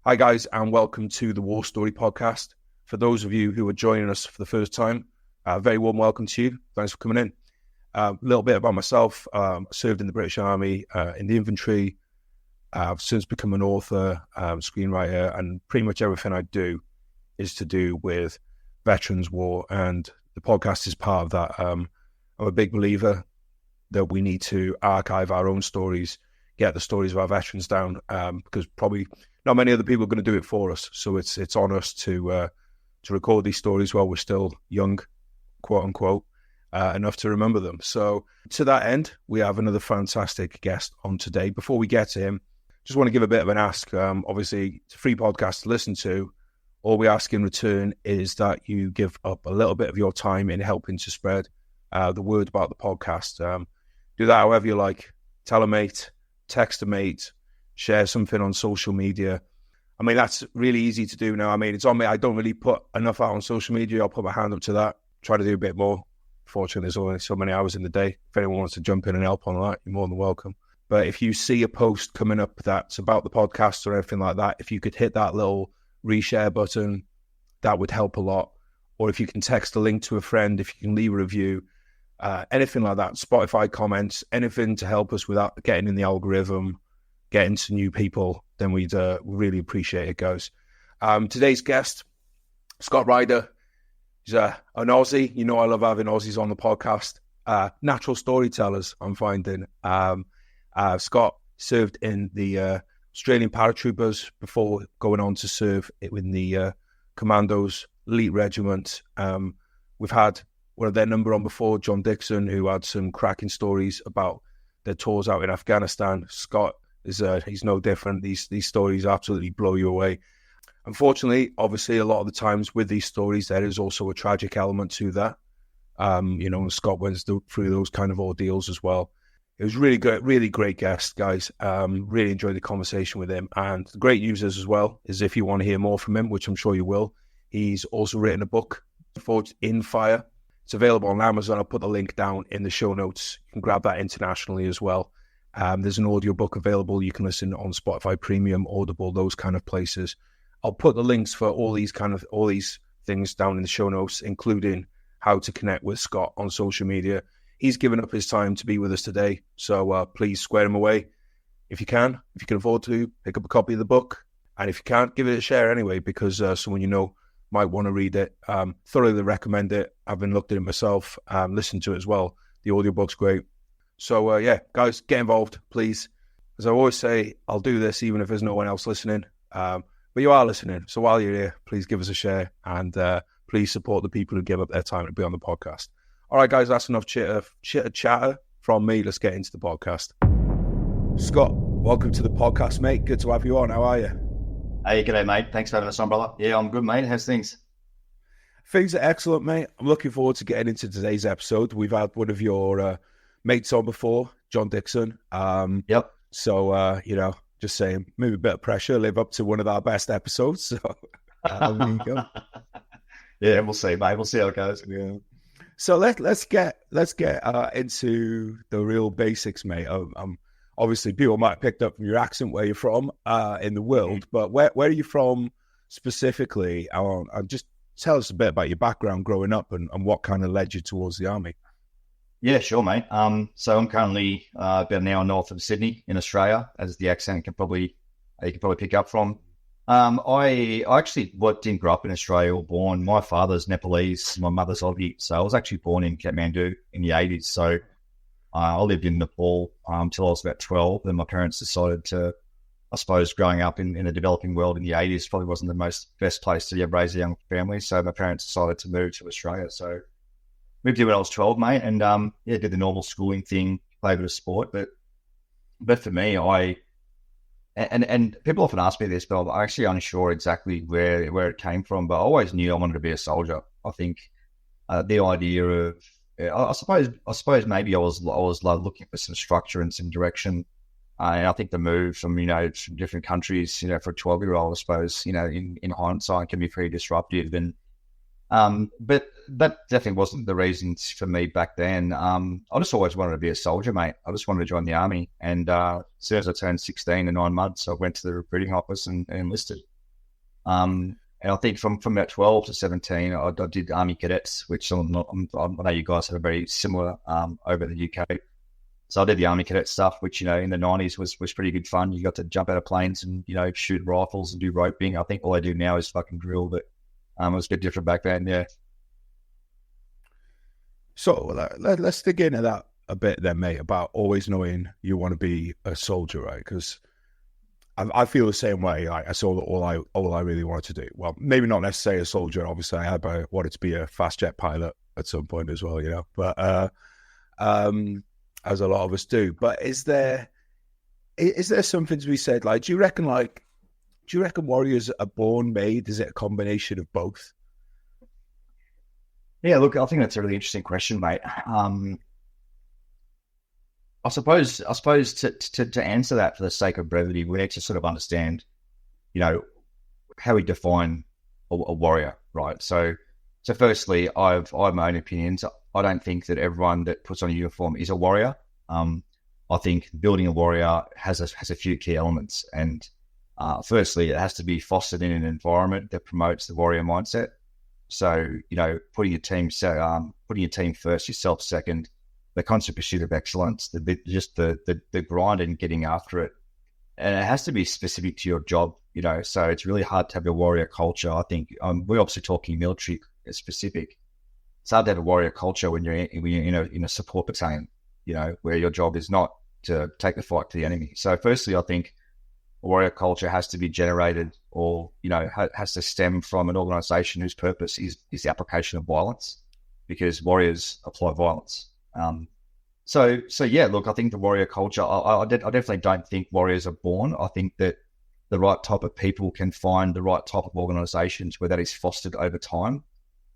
Hi guys, and welcome to the War Story podcast. For those of you who are joining us for the first time, very warm welcome to you. Thanks for coming in. A little bit about myself. I served in the British Army, in the infantry. I've since become an author, screenwriter, and pretty much everything I do is to do with veterans war, and the podcast is part of that. I'm a big believer that we need to archive our own stories, get the stories of our veterans down, because probably not many other people are going to do it for us. So it's on us to record these stories while we're still young, quote unquote, enough to remember them. So to that end, we have another fantastic guest on today. Before we get to him, just want to give a bit of an ask. Obviously, it's a free podcast to listen to. All we ask in return is that you give up a little bit of your time in helping to spread the word about the podcast. Do that however you like. Tell a mate, text a mate, share something on social media. I mean, that's really easy to do now. I mean, it's on me. I don't really put enough out on social media. I'll put my hand up to that. Try to do a bit more. Fortunately, there's only so many hours in the day. If anyone wants to jump in and help on that, you're more than welcome. But if you see a post coming up that's about the podcast or anything like that, if you could hit that little reshare button, that would help a lot. Or if you can text a link to a friend, if you can leave a review, anything like that, Spotify comments, anything to help us without getting in the algorithm, getting to new people, then we'd really appreciate it, guys. Today's guest, Scott Ryder. He's an Aussie. You know I love having Aussies on the podcast. Natural storytellers, I'm finding. Scott served in the Australian paratroopers before going on to serve in the Commandos, elite regiment. We've had one of their number on before, John Dixon, who had some cracking stories about their tours out in Afghanistan. Scott is he's no different. These stories absolutely blow you away. Unfortunately, obviously, a lot of the times with these stories, there is also a tragic element to that. Scott went through those kind of ordeals as well. It was really great guest, guys. Really enjoyed the conversation with him. And the great news is as well, is if you want to hear more from him, which I'm sure you will, he's also written a book, Forged in Fire. It's available on Amazon. I'll put the link down in the show notes. You can grab that internationally as well. There's an audiobook available. You can listen on Spotify Premium, Audible, those kind of places. I'll put the links for all these things down in the show notes, including how to connect with Scott on social media. He's given up his time to be with us today, so please square him away. If you can afford to, pick up a copy of the book. And if you can't, give it a share anyway, because someone you know might want to read it. Thoroughly recommend it. I've been looked at it myself, listened to it as well. The audiobook's great. So, guys, get involved, please. As I always say, I'll do this even if there's no one else listening. But you are listening. So while you're here, please give us a share and please support the people who give up their time to be on the podcast. All right, guys, that's enough chitter from me. Let's get into the podcast. Scott, welcome to the podcast, mate. Good to have you on. How are you? Hey, g'day, mate. Thanks for having us on, brother. Yeah, I'm good, mate. How's things? Things are excellent, mate. I'm looking forward to getting into today's episode. We've had one of your mates on before, John Dixon. Yep. So, just saying, maybe a bit of pressure, live up to one of our best episodes. So, there you go. Yeah, we'll see, mate. We'll see how it goes. Yeah. So let's get into the real basics, mate. Obviously, people might have picked up from your accent where you're from in the world, but where are you from specifically? Just tell us a bit about your background growing up and what kind of led you towards the army. Yeah, sure, mate. So I'm currently about an hour north of Sydney in Australia, as the accent you can probably pick up from. I actually didn't grow up in Australia or born. My father's Nepalese, my mother's Aussie. So I was actually born in Kathmandu in the 80s. So I lived in Nepal until I was about 12. Then my parents decided to, I suppose, growing up in the developing world in the 80s probably wasn't the best place to raise a young family. So my parents decided to move to Australia. So moved here when I was 12, mate, and did the normal schooling thing, played a bit of sport. But for me, and people often ask me this, but I'm actually unsure exactly where it came from. But I always knew I wanted to be a soldier. I think the idea of, I suppose maybe I was looking for some structure and some direction. And I think the move from from different countries, for a 12-year-old, I suppose, in hindsight, can be pretty disruptive. And but that definitely wasn't the reasons for me back then. I just always wanted to be a soldier, mate. I just wanted to join the army. And as soon as I turned 16 in 9 months, I went to the recruiting office and enlisted. And I think from about 12 to 17, I did Army Cadets, which I know you guys have a very similar over in the UK. So I did the Army Cadet stuff, which, in the 90s was pretty good fun. You got to jump out of planes and, shoot rifles and do roping. I think all I do now is fucking drill, but it was a bit different back then, yeah. So let's dig into that a bit then, mate, about always knowing you want to be a soldier, right? Because I feel the same way. Like, I saw that all I really wanted to do. Well, maybe not necessarily a soldier. Obviously, I wanted to be a fast jet pilot at some point as well, But as a lot of us do. But is there something to be said? Like, do you reckon warriors are born made? Is it a combination of both? Yeah, look, I think that's a really interesting question, mate. I suppose to answer that for the sake of brevity, we need to sort of understand, how we define a warrior, right? So firstly, I have my own opinions. I don't think that everyone that puts on a uniform is a warrior. I think building a warrior has a few key elements, and firstly, it has to be fostered in an environment that promotes the warrior mindset. So, putting your team first, yourself second, the constant pursuit of excellence, the grind and getting after it. And it has to be specific to your job, so it's really hard to have a warrior culture. I think we're obviously talking military specific. It's hard to have a warrior culture when you're in a support battalion, where your job is not to take the fight to the enemy. So firstly, I think a warrior culture has to be generated or, has to stem from an organization whose purpose is the application of violence, because warriors apply violence. So yeah, look, I think the warrior culture, I definitely don't think warriors are born. I think that the right type of people can find the right type of organizations where that is fostered over time.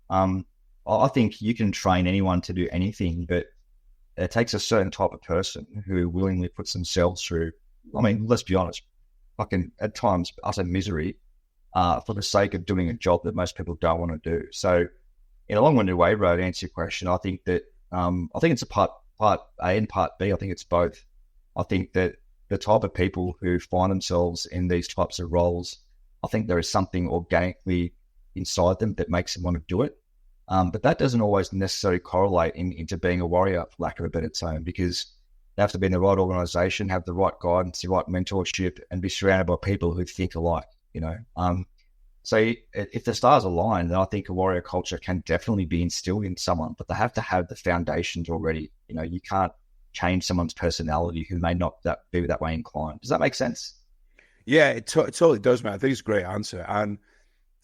I think you can train anyone to do anything, but it takes a certain type of person who willingly puts themselves through, let's be honest, fucking at times utter misery for the sake of doing a job that most people don't want to do. So in a long-winded way, Ro, to answer your question, I think that I think it's a part A and part B. I think it's both. I think that the type of people who find themselves in these types of roles, I think there is something organically inside them that makes them want to do it. But that doesn't always necessarily correlate into being a warrior, for lack of a better term, because they have to be in the right organization, have the right guidance, the right mentorship, and be surrounded by people who think alike, So if the stars align, then I think a warrior culture can definitely be instilled in someone, but they have to have the foundations already. You can't change someone's personality who may not be that way inclined. Does that make sense? Yeah, it totally does, man. I think it's a great answer. And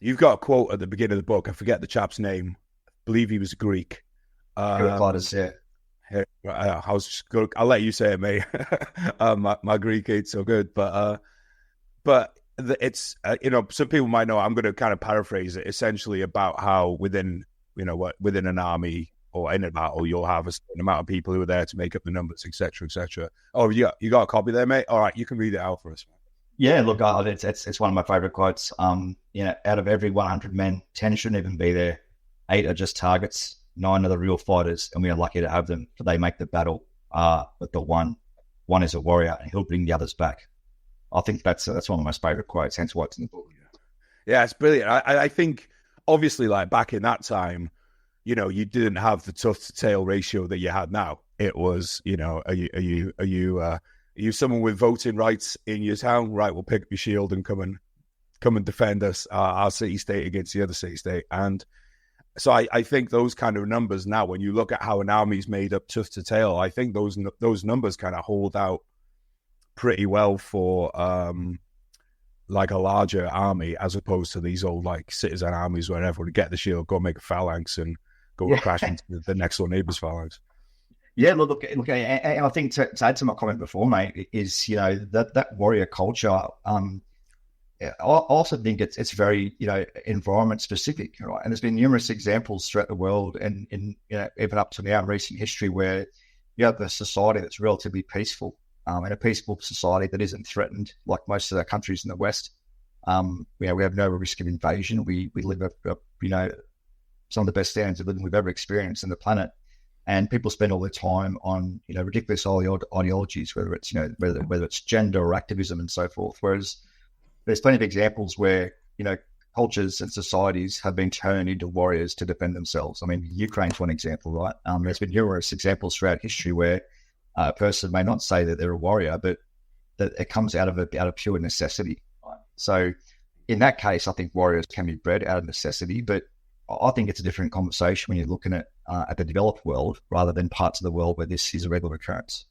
you've got a quote at the beginning of the book. I forget the chap's name. I believe he was Greek. Heraclitus, yeah. I was just good. I'll let you say it, mate. My Greek ain't so good, but it's some people might know. I'm going to kind of paraphrase it. Essentially, about how within an army or in a battle, you'll have a certain amount of people who are there to make up the numbers, etc., etc. Oh, you got a copy there, mate? All right, you can read it out for us. Yeah, look, it's one of my favorite quotes. Out of every 100 men, 10 shouldn't even be there. 8 are just targets. 9 are the real fighters, and we are lucky to have them. For they make the battle. But the one is a warrior, and he'll bring the others back. I think that's one of my most favorite quotes. Hence why it's in the book. Yeah, it's brilliant. I think obviously, like back in that time, you didn't have the tusk to tail ratio that you had now. It was, are you someone with voting rights in your town? Right, we'll pick up your shield and come and defend us, our city state against the other city state. And so I think those kind of numbers now, when you look at how an army's made up tusk to tail, I think those numbers kind of hold out pretty well for like a larger army, as opposed to these old like citizen armies where everyone would get the shield, go make a phalanx, and go crash into the next door neighbor's phalanx. Yeah, look. I think to add to my comment before, mate, is that warrior culture. I also think it's very environment specific, right? And there's been numerous examples throughout the world, and even up to now in recent history, where you have a society that's relatively peaceful, and a peaceful society that isn't threatened, like most of the countries in the West. We have no risk of invasion. We live some of the best standards of living we've ever experienced on the planet. And people spend all their time on, ridiculous ideologies, whether it's, whether it's gender or activism and so forth. Whereas there's plenty of examples where, cultures and societies have been turned into warriors to defend themselves. I mean, Ukraine's one example, right? There's been numerous examples throughout history where a person may not say that they're a warrior, but that it comes out of pure necessity. Right? So in that case, I think warriors can be bred out of necessity, but I think it's a different conversation when you're looking at the developed world rather than parts of the world where this is a regular occurrence.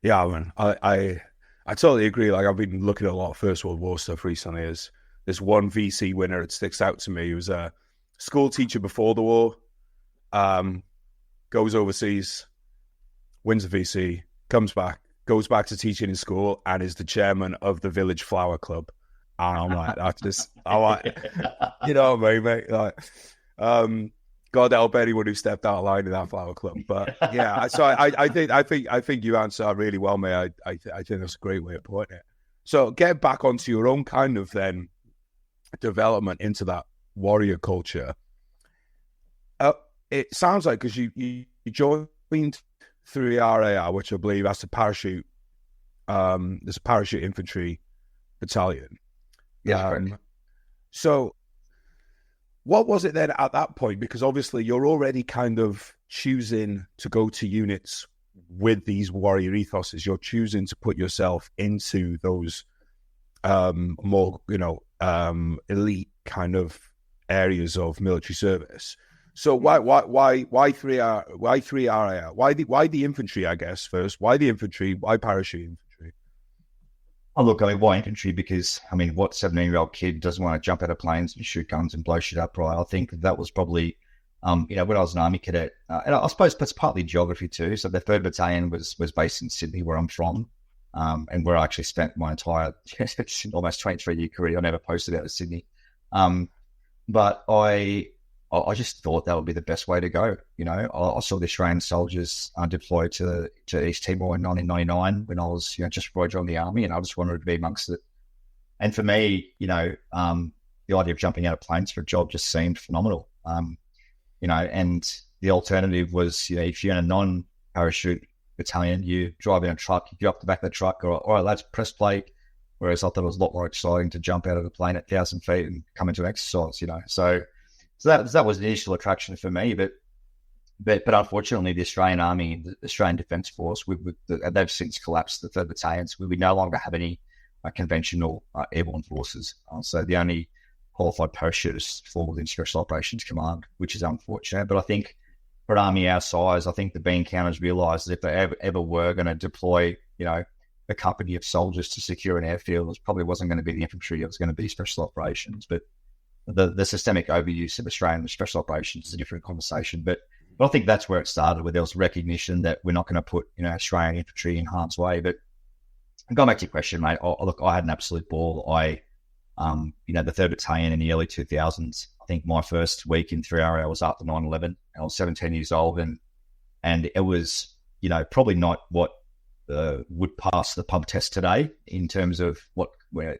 Yeah, I mean, I totally agree. Like, I've been looking at a lot of First World War stuff recently. As this one VC winner, it sticks out to me. He was a school teacher before the war, goes overseas, wins the VC, comes back, goes back to teaching in school, and is the chairman of the village flower club. And I'm like, that's just, I'm like, you know what I mean, mate? Like, God help anyone who stepped out of line in that flower club. But yeah, so I think you answered really well, mate. I think that's a great way of putting it. So get back onto your own kind of then development into that warrior culture. It sounds like because you joined through the RAR, which I believe has a parachute. There's a parachute infantry battalion. Yeah. So what was it then at that point? Because obviously you're already kind of choosing to go to units with these warrior ethoses. You're choosing to put yourself into those more, elite kind of areas of military service. So why 3R? Why RAR? Why the infantry? I guess first, why the infantry? Why parachute infantry? Oh, look, I mean, why infantry? Because, I mean, what 17-year-old kid doesn't want to jump out of planes and shoot guns and blow shit up, right? I think that was probably, when I was an Army cadet, and I suppose that's partly geography too. So the 3rd Battalion was based in Sydney, where I'm from, and where I actually spent my entire almost 23-year career. I never posted out of Sydney. But I just thought that would be the best way to go. I saw the Australian soldiers deployed to East Timor in 1999 when I was, just before I joined the Army, and I just wanted to be amongst it. And for me, the idea of jumping out of planes for a job just seemed phenomenal. And the alternative was, if you're in a non-parachute battalion, you drive in a truck, you get off the back of the truck, all right, lads, press play. Whereas I thought it was a lot more exciting to jump out of the plane at 1,000 feet and come into exercise, So that was the initial attraction for me, but unfortunately, the Australian Army, the Australian Defence Force, they've since collapsed the 3rd Battalion. So we no longer have any conventional airborne forces. So the only qualified parachutists fall within Special Operations Command, which is unfortunate. But I think for an army our size, I think the bean counters realised that if they ever were going to deploy, a company of soldiers to secure an airfield, it probably wasn't going to be the infantry; it was going to be Special Operations. But the systemic overuse of Australian special operations is a different conversation. But I think that's where it started, where there was recognition that we're not going to put, Australian infantry in harm's way. But going back to your question, mate, look, I had an absolute ball. The 3rd Battalion in the early 2000s, I think my first week in 3RA, I was after 9/11. I was 17 years old, and it was, probably not what would pass the pub test today in terms of where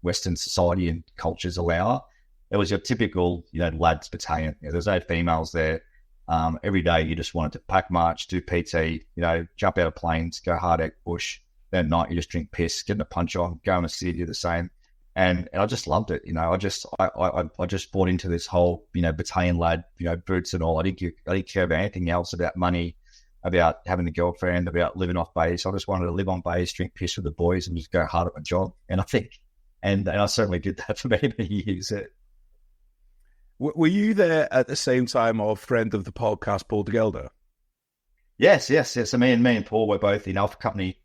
Western society and cultures allow. It was your typical, lads battalion. There's no females there. Every day you just wanted to pack march, do PT, jump out of planes, go hard at bush. Then at night you just drink piss, get in a punch on, go in the city, do the same. And I just loved it. I just bought into this whole, battalion lad, boots and all. I didn't care about anything else, about money, about having a girlfriend, about living off base. I just wanted to live on base, drink piss with the boys, and just go hard at my job. And I think, and I certainly did that for many, many years. Were you there at the same time, or friend of the podcast, Paul de Gelder? Yes. So me and Paul were both in Alpha Company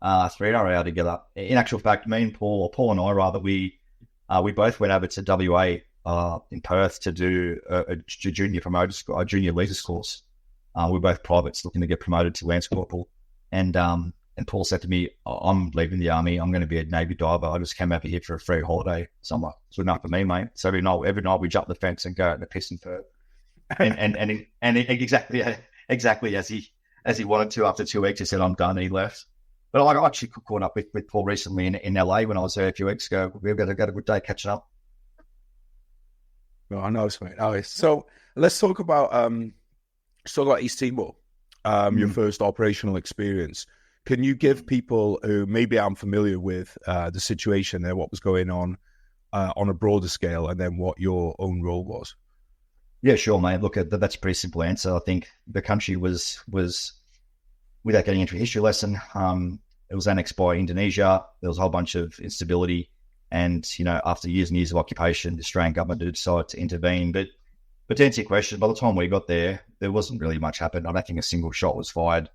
3RA together. In actual fact, me and Paul and I rather, we both went over to WA in Perth to do a junior promoter school, a junior leaders course. We're both privates looking to get promoted to Lance Corporal. And Paul said to me, I'm leaving the Army. I'm going to be a Navy diver. I just came over here for a free holiday. So I'm like, it's enough for me, mate. So every night we jump the fence and go out in the piss and Perth. And exactly as he wanted to. After 2 weeks, he said, I'm done. And he left. But I actually caught up with Paul recently in LA when I was there a few weeks ago. We've got a good day catching up. Oh, nice, mate. Nice. So let's talk about East Timor, your first operational experience. Can you give people who maybe aren't familiar with the situation there, what was going on, on a broader scale, and then what your own role was? Yeah, sure, mate. Look, that's a pretty simple answer. I think the country was without getting into a history lesson, it was annexed by Indonesia. There was a whole bunch of instability. And, after years and years of occupation, the Australian government did decide to intervene. But to answer your question, by the time we got there wasn't really much happened. I don't think a single shot was fired,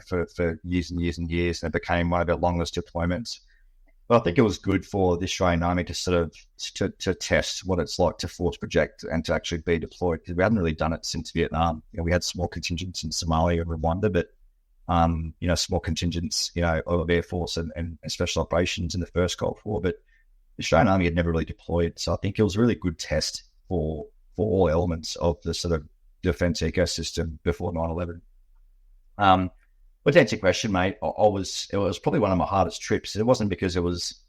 for years and years and years. And it became one of our longest deployments. But I think it was good for the Australian Army to sort of to test what it's like to force project and to actually be deployed, because we hadn't really done it since Vietnam. We had small contingents in Somalia and Rwanda, but small contingents, of Air Force and special operations in the first Gulf War. But the Australian Army had never really deployed. So I think it was a really good test for all elements of the sort of defence ecosystem before 9/11. But to answer your question, mate, it was probably one of my hardest trips. It wasn't because there was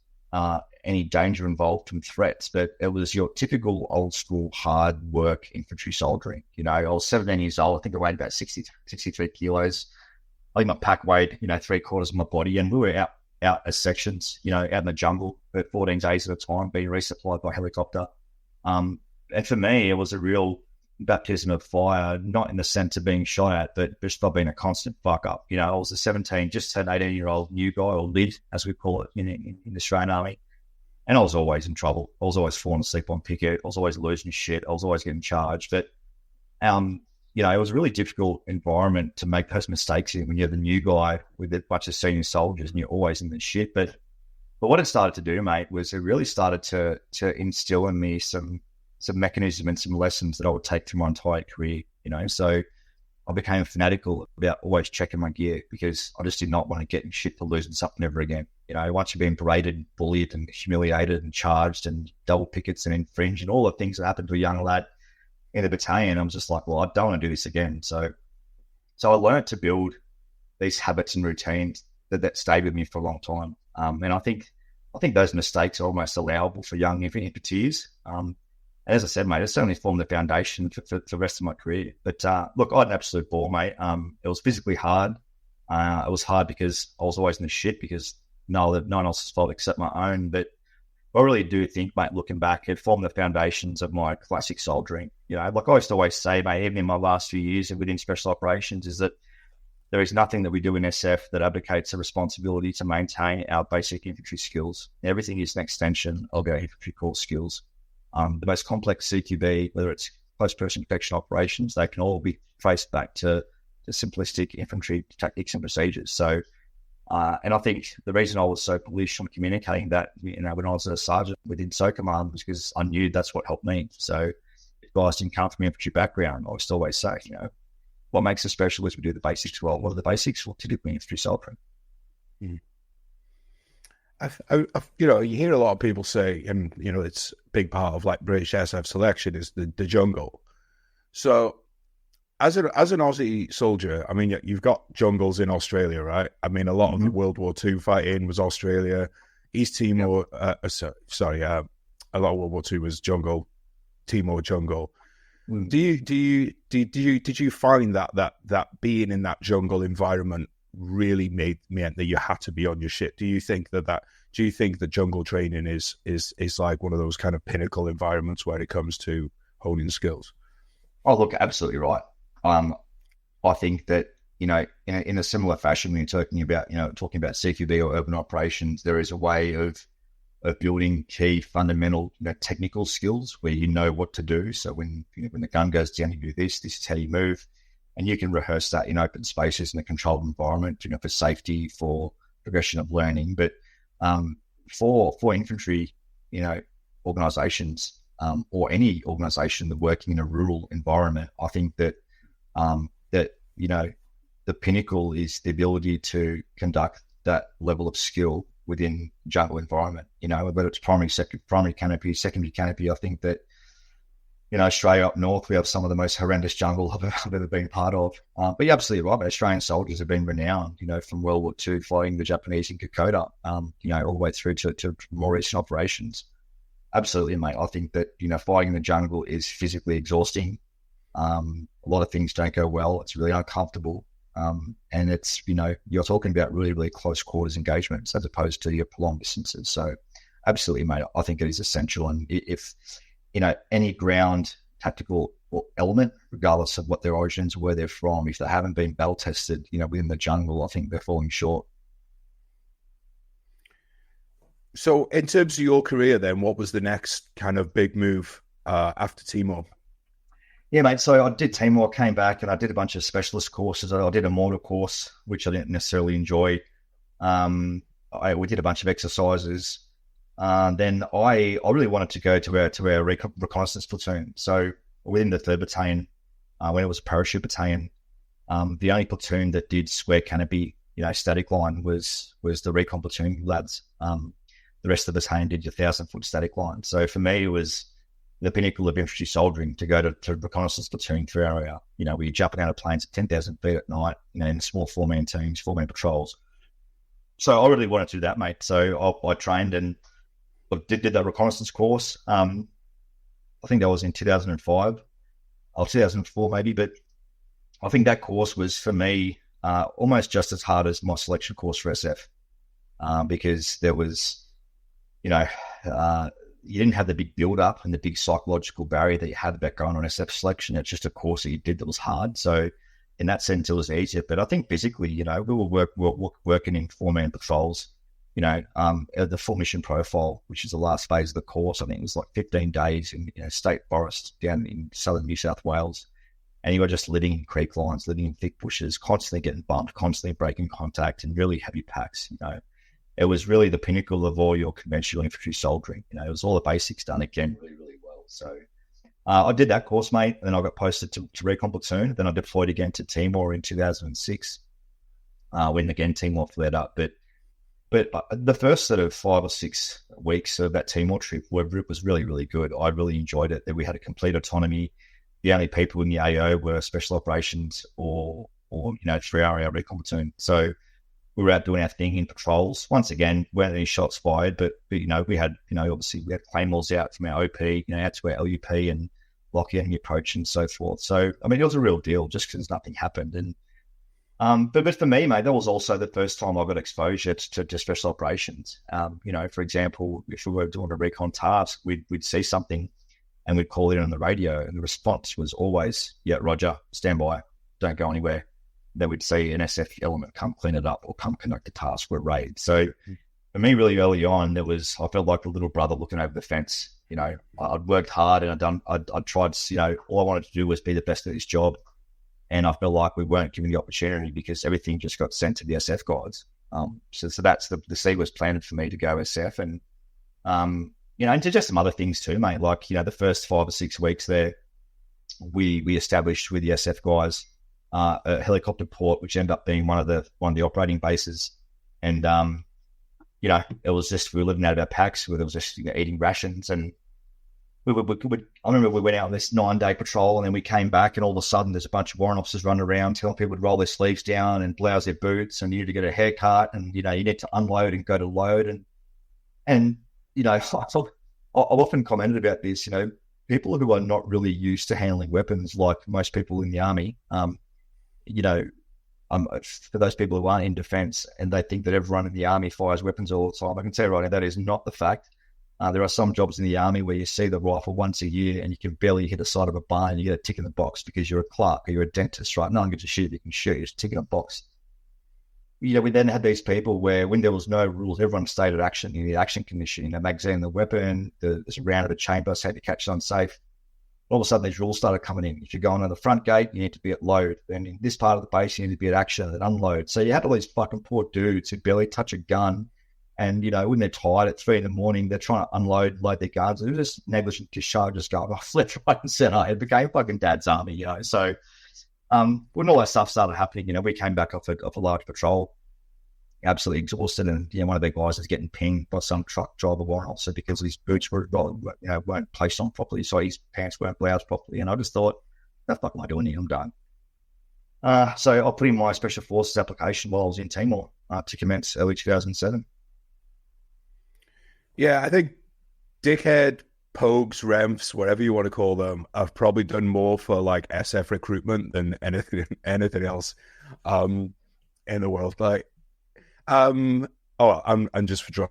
any danger involved from threats, but it was your typical old school hard work infantry soldiering. I was 17 years old. I think I weighed about 63 kilos. I think my pack weighed, 3/4 of my body, and we were out as sections, out in the jungle for 14 days at a time, being resupplied by helicopter. And for me, it was a real baptism of fire, not in the sense of being shot at, but just by being a constant fuck up. I was a 17, just an 18-year-old new guy, or lid, as we call it in the Australian Army. And I was always in trouble. I was always falling asleep on picket. I was always losing shit. I was always getting charged. But, it was a really difficult environment to make those mistakes in when you're the new guy with a bunch of senior soldiers and you're always in the shit. But what it started to do, mate, was it really started to instill in me some mechanism and some lessons that I would take through my entire career, So I became fanatical about always checking my gear, because I just did not want to get in shit for losing something ever again. Once you've been berated, bullied and humiliated and charged and double pickets and infringed and all the things that happened to a young lad in the battalion, I was just like, well, I don't want to do this again. So I learned to build these habits and routines that stayed with me for a long time. And I think those mistakes are almost allowable for young infantryers. And as I said, mate, it certainly formed the foundation for the rest of my career. But look, I had an absolute ball, mate. It was physically hard. It was hard because I was always in the shit, because no one else's fault except my own. But I really do think, mate, looking back, it formed the foundations of my classic soldiering. Like I used to always say, mate, even in my last few years within special operations, is that there is nothing that we do in SF that abdicates the responsibility to maintain our basic infantry skills. Everything is an extension of our infantry core skills. The most complex CQB, whether it's close-person protection operations, they can all be traced back to simplistic infantry tactics and procedures. So, and I think the reason I was so bullish on communicating that, when I was a sergeant within Commando, was because I knew that's what helped me. So if guys didn't come from an infantry background, I used to always say, what makes us special is we do the basics well. What are the basics? Well, typically infantry soldiering. Mm. You hear a lot of people say, and it's a big part of like British SF selection is the jungle. So as an Aussie soldier, I mean, you've got jungles in Australia, right? I mean, a lot of World War II fighting was Australia. East Timor, a lot of World War II was jungle, Timor jungle. Mm. Did you find that being in that jungle environment really meant that you had to be on your shit? Do you think that jungle training is like one of those kind of pinnacle environments where it comes to honing skills? Oh, look, absolutely right. I think that, in a similar fashion, when you're talking about CQB or urban operations, there is a way of building key fundamental, technical skills where you know what to do. So when the gun goes down, you do this is how you move. And you can rehearse that in open spaces in a controlled environment, for safety, for progression of learning. But for infantry, organizations, or any organization that working in a rural environment, I think that the pinnacle is the ability to conduct that level of skill within jungle environment. Whether it's primary canopy, secondary canopy. I think that Australia up north, we have some of the most horrendous jungle I've ever been part of. But you're absolutely right. But Australian soldiers have been renowned, from World War II fighting the Japanese in Kokoda, all the way through to more recent operations. Absolutely, mate. I think that, fighting in the jungle is physically exhausting. A lot of things don't go well. It's really uncomfortable. And it's, you're talking about really, really close quarters engagements as opposed to your prolonged distances. So absolutely, mate. I think it is essential. And if, any ground tactical element, regardless of what their origins or where they're from, if they haven't been battle tested, within the jungle, I think they're falling short. So in terms of your career then, what was the next kind of big move after Timor? Yeah, mate. So I did Timor, came back, and I did a bunch of specialist courses. I did a mortar course, which I didn't necessarily enjoy. We did a bunch of exercises. Then I really wanted to go to our reconnaissance platoon. So within the 3rd Battalion, when it was a parachute battalion, the only platoon that did square canopy, static line was the recon platoon lads. The rest of the battalion did your 1,000-foot static line. So for me, it was the pinnacle of infantry soldiering to go to reconnaissance platoon 3 area. We're jumping out of planes at 10,000 feet at night, in small 4-man teams, 4-man patrols. So I really wanted to do that, mate. So I trained and did that reconnaissance course. I think that was in 2005 or 2004 maybe, but I think that course was for me almost just as hard as my selection course for SF because there was, you didn't have the big build-up and the big psychological barrier that you had about going on SF selection. It's just a course that you did that was hard. So in that sense, it was easier. But I think physically, we were working in 4-man patrols, the full mission profile, which is the last phase of the course. I think it was like 15 days in state forest down in southern New South Wales. And you were just living in creek lines, living in thick bushes, constantly getting bumped, constantly breaking contact, and really heavy packs, It was really the pinnacle of all your conventional infantry soldiering. It was all the basics done again really, really well. So I did that course, mate. And then I got posted to recon platoon. Then I deployed again to Timor in 2006 when again Timor flared up. But the first sort of 5 or 6 weeks of that Timor trip was really, really good. I really enjoyed it. That we had a complete autonomy. The only people in the AO were special operations or 3RA recon platoon. So we were out doing our thing in patrols. Once again, weren't any shots fired, but we had, obviously we had claymores out from our OP, out to our LUP and block the enemy approach and so forth. So, I mean, it was a real deal just because nothing happened. And, but for me, mate, that was also the first time I got exposure to special operations. For example, if we were doing a recon task, we'd see something and we'd call it on the radio and the response was always, yeah, Roger, stand by, don't go anywhere. Then we'd see an SF element come clean it up or come conduct a task or a raid. So for me, really early on, I felt like a little brother looking over the fence. I'd worked hard and I'd tried, all I wanted to do was be the best at this job. And I felt like we weren't given the opportunity because everything just got sent to the SF guys. So that's the seed was planted for me to go SF and, and to just some other things too, mate. Like, the first 5 or 6 weeks there, we established with the SF guys, a helicopter port, which ended up being one of the operating bases. And, it was just, we were living out of our packs where there was just eating rations. And I remember we went out on this 9-day patrol and then we came back and all of a sudden there's a bunch of warrant officers running around telling people to roll their sleeves down and blouse their boots and you need to get a haircut and, you need to unload and go to load. And I've often commented about this, people who are not really used to handling weapons like most people in the army, for those people who aren't in defense and they think that everyone in the army fires weapons all the time, I can tell you right now, that is not the fact. There are some jobs in the army where you see the rifle once a year and you can barely hit the side of a bar and you get a tick in the box because you're a clerk or you're a dentist, right? No one gets to shoot, you can shoot, you're just ticking a box. We then had these people where when there was no rules, everyone stayed at action in the action condition, magazine, the weapon, there's a round of a chamber, so had to catch it unsafe. All of a sudden, these rules started coming in. If you're going on the front gate, you need to be at load. Then in this part of the base, you need to be at action and unload. So you had all these fucking poor dudes who barely touch a gun. And, when they're tired at 3 a.m, they're trying to load their guns. It was just negligent discharge, going off left, right, and center. It became fucking dad's army, So when all that stuff started happening, we came back off a large patrol, absolutely exhausted. And, one of the guys was getting pinged by some truck driver warrant officer because his boots weren't placed on properly. So his pants weren't bloused properly. And I just thought, what the fuck am I doing here? I'm done. So I put in my special forces application while I was in Timor to commence early 2007. Yeah, I think dickhead, pogues, remfs, whatever you want to call them, have probably done more for like SF recruitment than anything else in the world. Like, Oh, I'm just for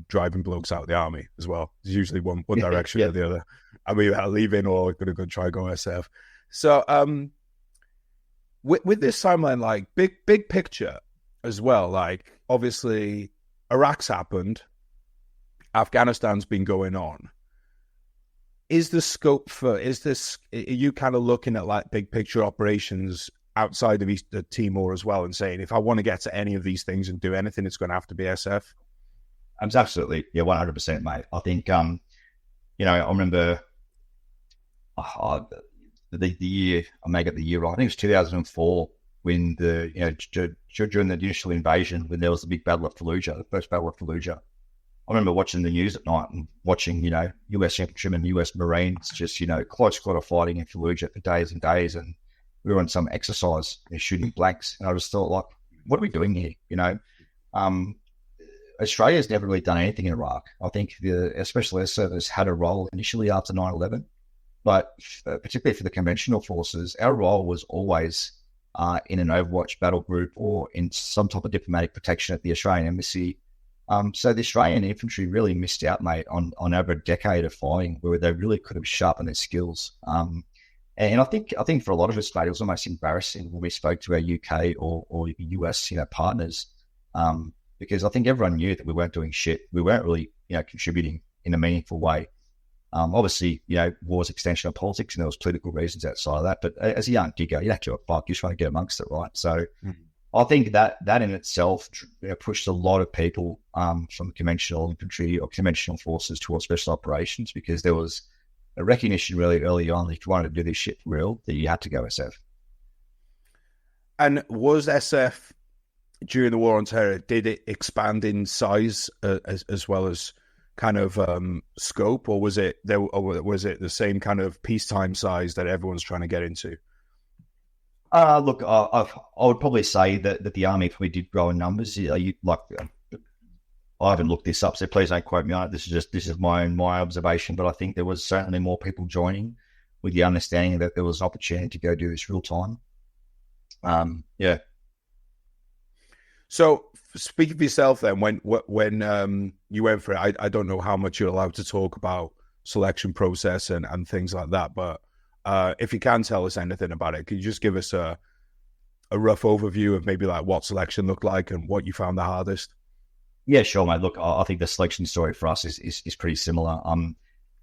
driving blokes out of the army as well. It's usually one direction Yeah. or the other. I mean, leaving or gonna go try go SF. So with this timeline, like big picture as well. Like obviously, Iraq's happened, Afghanistan's been going on. Is the scope for are you kind of looking at like big picture operations outside of East Timor as well, and saying if I want to get to any of these things and do anything, it's going to have to be SF? Absolutely, yeah, 100%, mate. I think I remember the year, I may get the year wrong. I think it was 2004 when during the initial invasion, when there was the big battle of Fallujah, the first battle of Fallujah. I remember watching the news at night and watching, US infantrymen, US Marines, just, close quarter fighting in Fallujah for days and days. And we were on some exercise, shooting blanks. And I just thought, like, what are we doing here? Australia's never really done anything in Iraq. I think the Special Air Service had a role initially after 9/11, but particularly for the conventional forces, our role was always in an Overwatch battle group or in some type of diplomatic protection at the Australian Embassy. So the Australian infantry really missed out, mate, on over a decade of fighting where they really could have sharpened their skills. And I think for a lot of us, mate, it was almost embarrassing when we spoke to our UK or US, partners, because I think everyone knew that we weren't doing shit. We weren't really, contributing in a meaningful way. Obviously, war's extension of politics, and there was political reasons outside of that. But as a young digger, you don't give a fuck. You're trying to get amongst it, right? So. I think that in itself pushed a lot of people from conventional infantry or conventional forces towards special operations, because there was a recognition really early on that if you wanted to do this shit for real, that you had to go SF. And was SF during the War on Terror, did it expand in size as well as kind of scope, or was it the same kind of peacetime size that everyone's trying to get into? Look, I would probably say that the army probably did grow in numbers. I haven't looked this up, so please don't quote me on it. This is my observation, but I think there was certainly more people joining with the understanding that there was an opportunity to go do this real time. Yeah. So speaking for yourself, then, when you went for it, I don't know how much you're allowed to talk about selection process and things like that, but. If you can tell us anything about it, could you just give us a rough overview of maybe like what selection looked like and what you found the hardest? Yeah, sure, mate. Look, I think the selection story for us is pretty similar.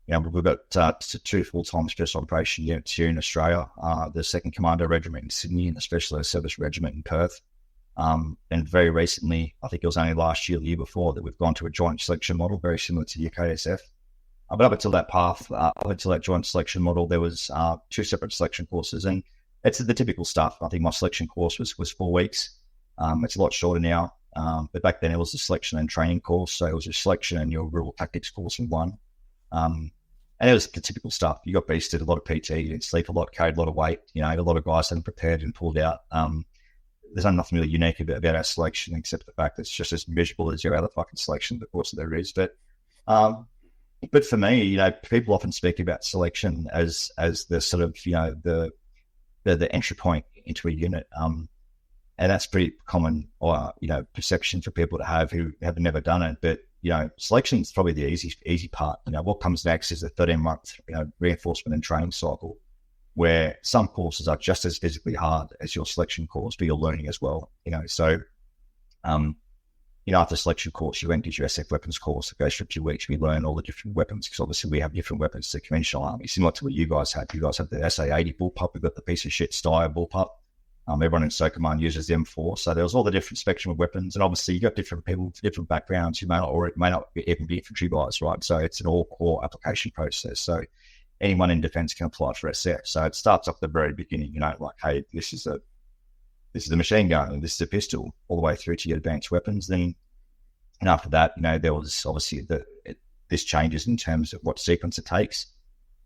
We've got two full-time special operation units here in Australia, the 2nd Commando Regiment in Sydney and the Special Air Service Regiment in Perth. And very recently, I think it was only last year, the year before, that we've gone to a joint selection model very similar to UKSF. But up until that joint selection model, there was 2 separate selection courses, and it's the typical stuff. I think my selection course was 4 weeks. It's a lot shorter now, but back then it was a selection and training course, so it was your selection and your rural tactics course in one. And it was the typical stuff. You got beasted, a lot of PT, you didn't sleep a lot, carried a lot of weight. A lot of guys hadn't prepared and pulled out. There's nothing really unique about our selection except the fact that it's just as miserable as your other fucking selection, of course there is. But for me, people often speak about selection as the sort of, the entry point into a unit. And that's pretty common, perception for people to have who have never done it. But, selection is probably the easy part. What comes next is a 13-month, reinforcement and training cycle, where some courses are just as physically hard as your selection course, but you're learning as well, So, after selection course, you enter your SF weapons course. It goes for 2 weeks. We learn all the different weapons, because obviously we have different weapons to the conventional army, similar to what you guys have. You guys have the SA-80 bullpup. We've got the piece of shit Steyr bullpup. Everyone in Commando uses the M4. So there was all the different spectrum of weapons. And obviously you got different people with different backgrounds who may not even be infantry guys, right? So it's an all-core application process. So anyone in defense can apply for SF. So it starts off the very beginning, like, hey, this is a machine gun, and this is a pistol, all the way through to your advanced weapons. And after that, there was obviously this changes in terms of what sequence it takes.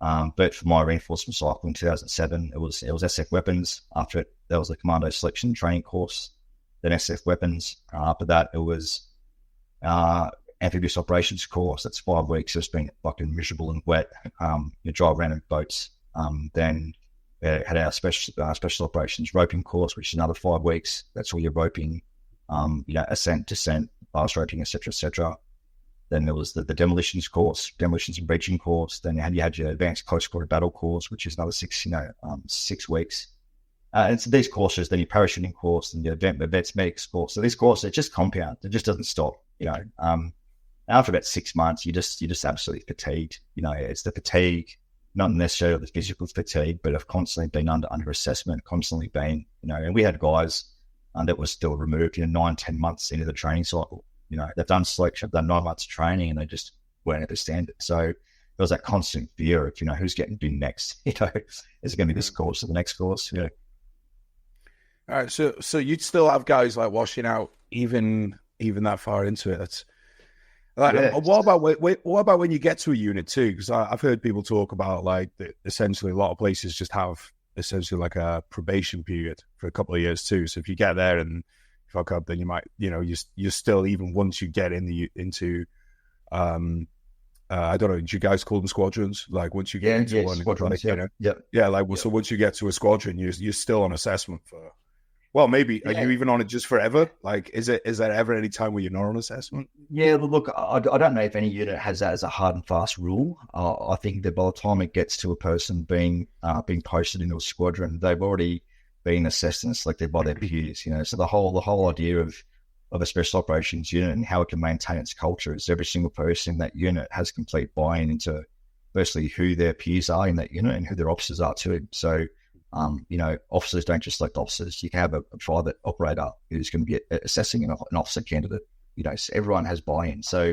But for my reinforcement cycle in 2007, it was SF weapons. After it, there was the Commando selection training course, then SF weapons. After that, it was amphibious operations course. That's 5 weeks. It's been fucking miserable and wet. You drive around in boats. Then had our special operations roping course, which is another 5 weeks. That's all your roping, ascent, descent, blast roping, etc., etc. Then there was the demolitions course, demolitions and breaching course. Then you had your advanced close quarter battle course, which is another 6 weeks. And so these courses, then your parachuting course, and your advanced medics course. So these courses, it just compound. It just doesn't stop. After about 6 months, you're just absolutely fatigued. It's the fatigue, not necessarily the physical fatigue, but of constantly being under assessment, constantly being, and we had guys that were still removed, 9-10 months into the training cycle. They've done selection, they've done 9 months of training, and they just weren't at the standard. So there was that constant fear of, who's getting been next. Is it going to be this course or the next course? Yeah. All right, so you'd still have guys like washing out even that far into it. That's like, Yeah. what about when you get to a unit too? Because I've heard people talk about like essentially a lot of places just have essentially like a probation period for a couple of years too. So if you get there and fuck up, then you might, you're still, even once you get into I don't know, do you guys call them squadrons? Like once you get into one, squadrons, like, so once you get to a squadron, you're still on assessment for. Well, maybe. Are you even on it just forever? Like, is there ever any time where you're not on assessment? Yeah, look, I don't know if any unit has that as a hard and fast rule. I think that by the time it gets to a person being posted into a squadron, they've already been assessed and selected by their peers. So the whole idea of a special operations unit and how it can maintain its culture is every single person in that unit has complete buy-in into firstly who their peers are in that unit and who their officers are too. So officers don't just select officers. You can have a private operator who's going to be assessing an officer candidate. So everyone has buy-in. So,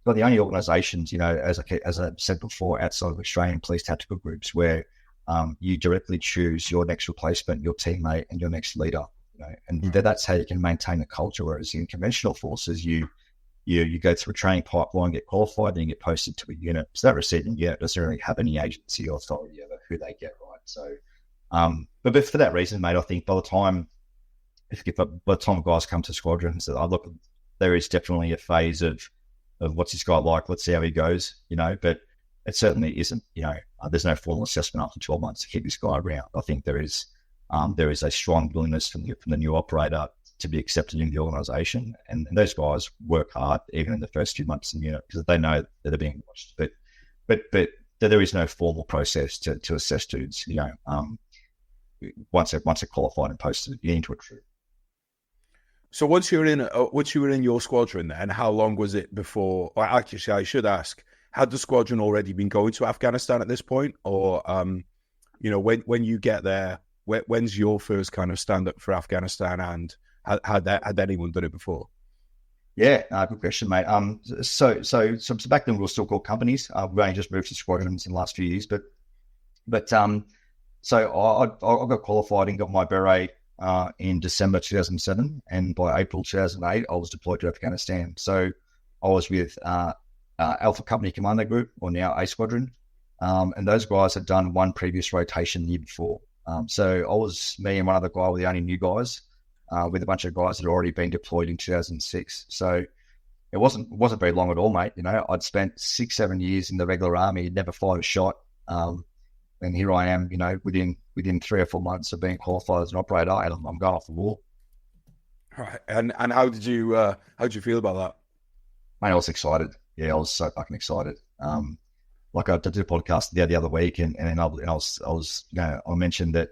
but the only organisations, as I said before, outside of Australian police tactical groups, where you directly choose your next replacement, your teammate, and your next leader. And that's how you can maintain the culture. Whereas in conventional forces, you go through a training pipeline, get qualified, then you get posted to a unit. So that receiving unit doesn't really have any agency or authority over who they get, right? So. But for that reason, mate, I think by the time guys come to squadrons, there is definitely a phase of what's this guy like? Let's see how he goes, but it certainly isn't, there's no formal assessment after 12 months to keep this guy around. I think there is a strong willingness from the new operator to be accepted in the organisation, and those guys work hard even in the first few months in the unit because they know that they're being watched. But there is no formal process to assess dudes, once they're qualified and posted into a troop. So once you were in your squadron, then how long was it before? Or actually, I should ask: had the squadron already been going to Afghanistan at this point, or when you get there, when's your first kind of stand up for Afghanistan, and had anyone done it before? Yeah, good question, mate. So back then we were still called companies. We've only just moved to squadrons in the last few years, but so I got qualified and got my beret in December 2007, and by April 2008, I was deployed to Afghanistan. So I was with Alpha Company Commando Group, or now A Squadron, and those guys had done one previous rotation the year before. So me and one other guy were the only new guys, with a bunch of guys that had already been deployed in 2006. So it wasn't very long at all, mate. I'd spent 6-7 years in the regular army, never fired a shot. And here I am, within 3 or 4 months of being qualified as an operator, and I'm going off the war. Right. And how did you feel about that? Mate, I was excited. Yeah, I was so fucking excited. Like I did a podcast the other week, and I mentioned that,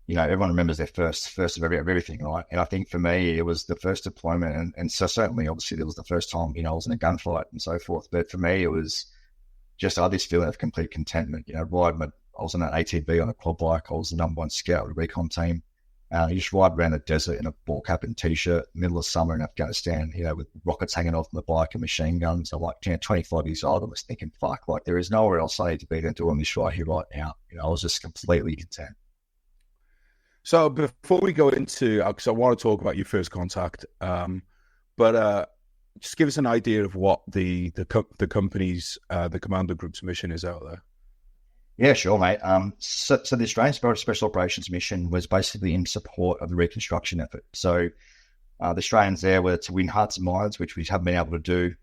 everyone remembers their first of everything, right? And I think for me, it was the first deployment, and so certainly, obviously, it was the first time, I was in a gunfight and so forth. But for me, it was just I had this feeling of complete contentment. I was on an ATV on a quad bike. I was the number 1 scout of the recon team. You just ride around the desert in a ball cap and t-shirt, middle of summer in Afghanistan, with rockets hanging off the bike and machine guns. I'm like, 25 years old. I was thinking, fuck, like there is nowhere else I need to be than doing this right here, right now. I was just completely content. So before we go into, because I want to talk about your first contact, but just give us an idea of what the company's, the Commando Group's mission is out there. Yeah, sure, mate. So the Australian Special Operations mission was basically in support of the reconstruction effort. So the Australians there were to win hearts and minds, which we haven't been able to do,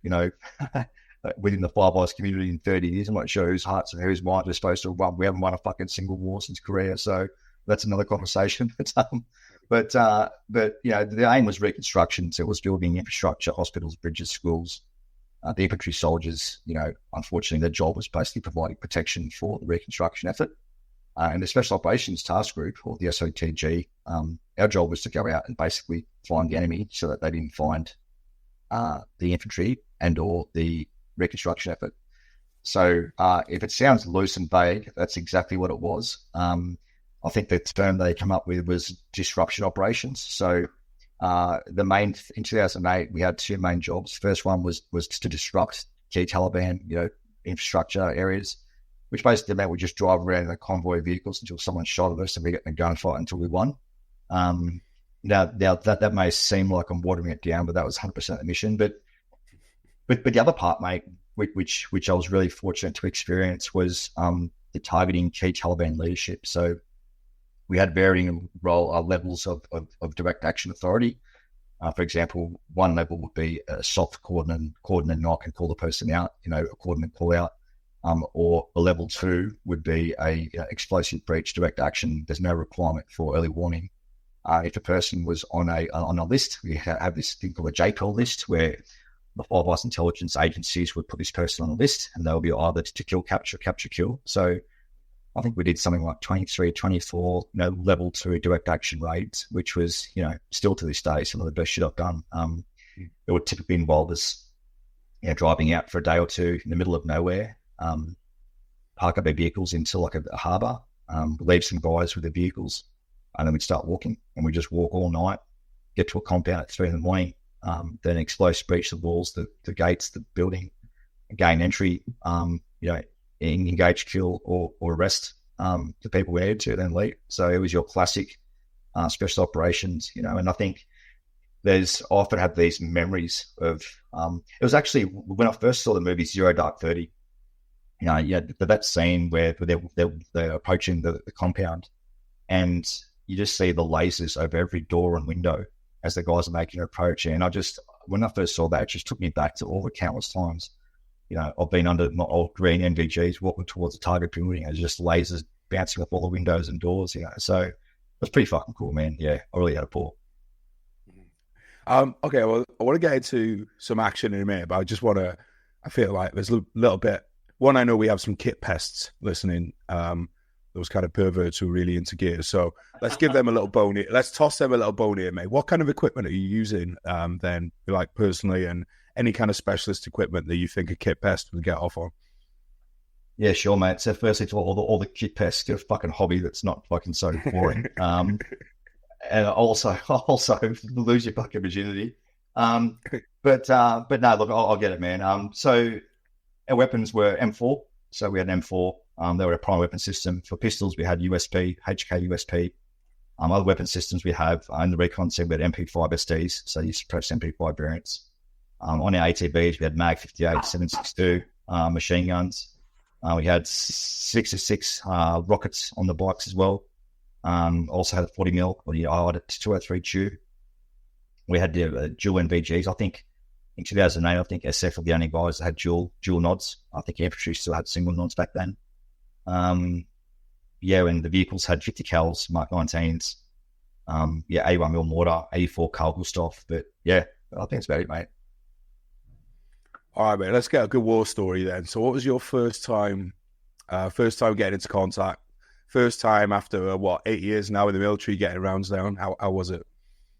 within the Five Eyes community in 30 years. I'm not sure whose hearts and whose minds we're supposed to have won. We haven't won a fucking single war since Korea. So that's another conversation. But the aim was reconstruction. So it was building infrastructure, hospitals, bridges, schools. The infantry soldiers, unfortunately, their job was basically providing protection for the reconstruction effort. And the Special Operations Task Group, or the SOTG, our job was to go out and basically find the enemy so that they didn't find the infantry and or the reconstruction effort. So if it sounds loose and vague, that's exactly what it was. I think the term they come up with was disruption operations. So in 2008, we had two main jobs. First one was to disrupt key Taliban, infrastructure areas, which basically meant we just drive around in a convoy of vehicles until someone shot at us and we get in a gunfight until we won. Now that may seem like I'm watering it down, but that was 100% the mission. But the other part, mate, which I was really fortunate to experience was the targeting key Taliban leadership. So we had varying levels of direct action authority. For example, one level would be a soft cordon and knock and call the person out, a cordon and call out. Or a level 2 would be a explosive breach direct action. There's no requirement for early warning. If a person was on a list, we have this thing called a JPL list, where the Five Eyes intelligence agencies would put this person on a list, and they'll be either to kill, capture, kill. So I think we did something like 23, 24, level 2 direct action raids, which was, still to this day, some of the best shit I've done. It would typically involve us, driving out for a day or two in the middle of nowhere, park up their vehicles into like a harbour, leave some guys with their vehicles, and then we'd start walking, and we just walk all night, get to a compound at 3 a.m, then explosive breach the walls, the gates, the building, gain entry, engage, kill, or arrest the people we needed to, then leave. So it was your classic special operations, and I think I often have these memories of, it was actually when I first saw the movie Zero Dark 30, that scene where they're approaching the compound, and you just see the lasers over every door and window as the guys are making an approach. And when I first saw that, it just took me back to all the countless times, I've been under my old green NVGs walking towards the target building, and just lasers bouncing off all the windows and doors, So it was pretty fucking cool, man. Yeah, I really had a ball. Okay, well, I want to get into some action in a minute, but I feel like there's a little bit. One, I know we have some kit pests listening, those kind of perverts who are really into gear. So let's give them a little bone here. Let's toss them a little bone here, mate. What kind of equipment are you using then, like personally, and any kind of specialist equipment that you think a kit pest would get off on? Yeah, sure, mate. So firstly, to all the kit pests, get a fucking hobby that's not fucking so boring. And also lose your fucking virginity. But no, look, I'll get it, man. So our weapons were M4. So we had an M4. They were a prime weapon system. For pistols, we had USP, HK USP. Other weapon systems we have, in the recon set, we had MP5 SDs, so you suppress MP5 variants. On our ATBs, we had Mag 58, 7.62 machine guns. We had 6.6 rockets on the bikes as well. Also had a 40 mil, or I had a 203 tube. We had the dual NVGs. I think in 2008, SF were the only guys that had dual nods. I think infantry still had single nods back then. And the vehicles had 50 cals, Mark 19s. 81 mil mortar, 84 Carl Gustav. But yeah, I think it's about it, mate. All right, mate. Let's get a good war story then. So, what was your first time getting into contact? First time after 8 years now in the military, getting rounds down. How was it?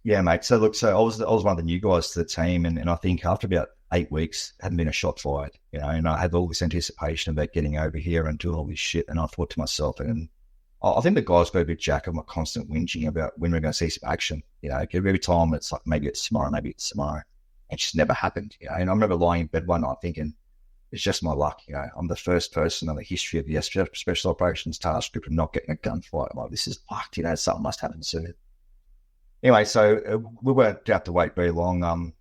Yeah, mate. So look, I was one of the new guys to the team, and I think after about 8 weeks, hadn't been a shot fired, and I had all this anticipation about getting over here and doing all this shit, and I thought to myself, and I think the guys got a bit jack of my constant whinging about when we're going to see some action, every time it's like, maybe it's tomorrow. It just never happened, and I remember lying in bed one night thinking, it's just my luck, I'm the first person in the history of the Special Operations Task Group of not getting a gunfight. I'm like, this is fucked, something must happen soon. Anyway, so we weren't have to wait very long,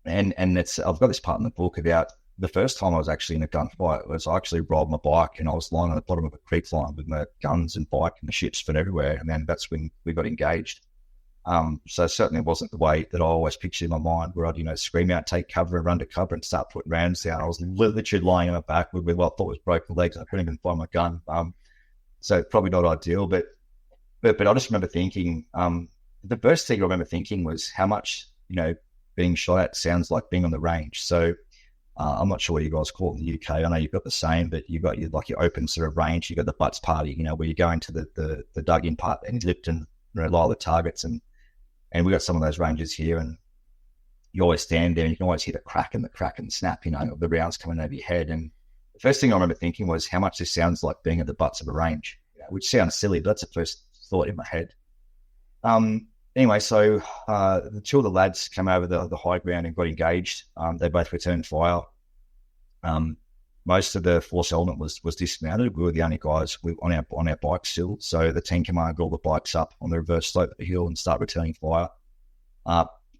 and I've got this part in the book about the first time I was actually in a gunfight. Was I actually rolled my bike, and I was lying on the bottom of a creek line with my guns and bike and the shit spun everywhere, and then that's when we got engaged. So certainly it wasn't the way that I always pictured in my mind, where I'd, scream out, take cover, run to cover, and start putting rounds down. I was literally lying on my back with what I thought was broken legs. I couldn't even find my gun. So probably not ideal, but I just remember thinking, the first thing I remember thinking was how much, being shot at sounds like being on the range. So I'm not sure what you guys call it in the UK. I know you've got the same, but you've got your open sort of range. You've got the butts party, where you go into the dug-in part and lift and lower the targets. And we got some of those ranges here, and you always stand there and you can always hear the crack and the snap, of the rounds coming over your head. And the first thing I remember thinking was how much this sounds like being at the butts of a range, which sounds silly, but that's the first thought in my head. Anyway, so the two of the lads came over the high ground and got engaged. They both returned fire. Most of the force element was dismounted. We were the only guys on our bikes still. So the team commander got all the bikes up on the reverse slope of the hill and start returning fire.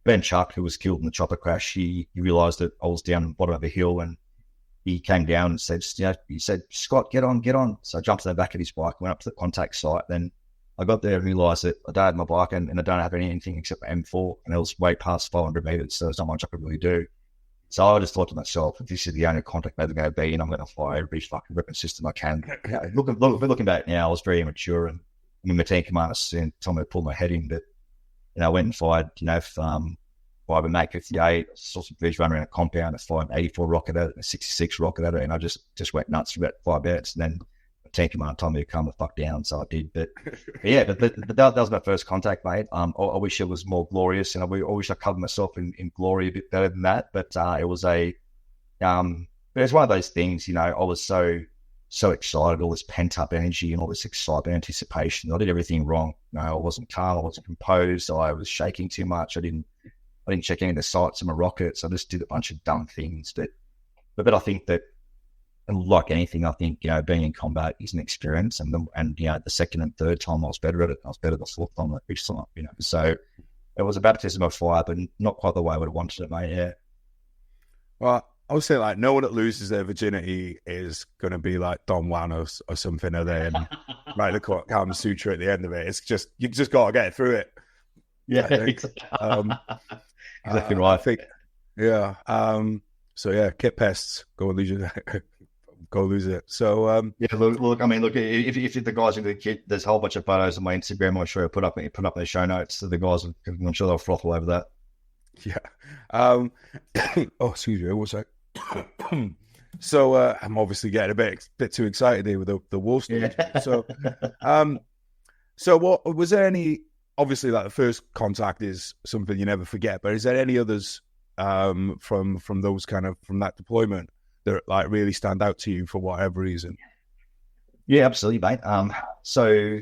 Ben Chuck, who was killed in the chopper crash, he realised that I was down the bottom of a hill, and he came down and said, Scott, get on. So I jumped to the back of his bike, went up to the contact site. Then I got there and realised that I don't have my bike and I don't have anything except my M4, and it was way past 500 metres, so there's not much I could really do. So I just thought to myself, if this is the only contact they're going to be, and I'm going to fire every fucking weapon system I can. Looking back now, I was very immature, and my team commander told me to pull my head in, but I went and fired, fired a Mate 58, saw some fish run around a compound, I fired an 84 rocket at it, a 66 rocket at it, and I just went nuts for about 5 minutes, and then the team commander told me to calm the fuck down, so I did. But that was my first contact, mate. I wish it was more glorious, and I wish I covered myself in glory a bit better than that. But it was it's one of those things. I was so excited, all this pent up energy and all this excitement, anticipation. I did everything wrong. I wasn't calm, I wasn't composed. I was shaking too much. I didn't check any of the sights of my rockets. I just did a bunch of dumb things. But I think that, like anything, I think, being in combat is an experience, and the second and third time I was better at it. I was better the fourth time each time, So it was a baptism of fire, but not quite the way I would have wanted it, mate. Yeah. Well, I would say, no one that loses their virginity is going to be like Don Juan or something, are they? And write the Kama Sutra at the end of it. It's just, you just got to get through it. Yeah, exactly right. I think, yeah. So yeah, kit pests, go and lose it. So look. I mean, look. If the guys into the kit, there's a whole bunch of photos on my Instagram. I'm sure I'll put up in the show notes. So the guys, I'm sure they'll froth all over that. Yeah. Excuse me. What's that? So I'm obviously getting a bit too excited here with the war story. Yeah. So what was there any? Obviously, the first contact is something you never forget. But is there any others from those from that deployment that really stand out to you for whatever reason? Yeah, absolutely, mate. So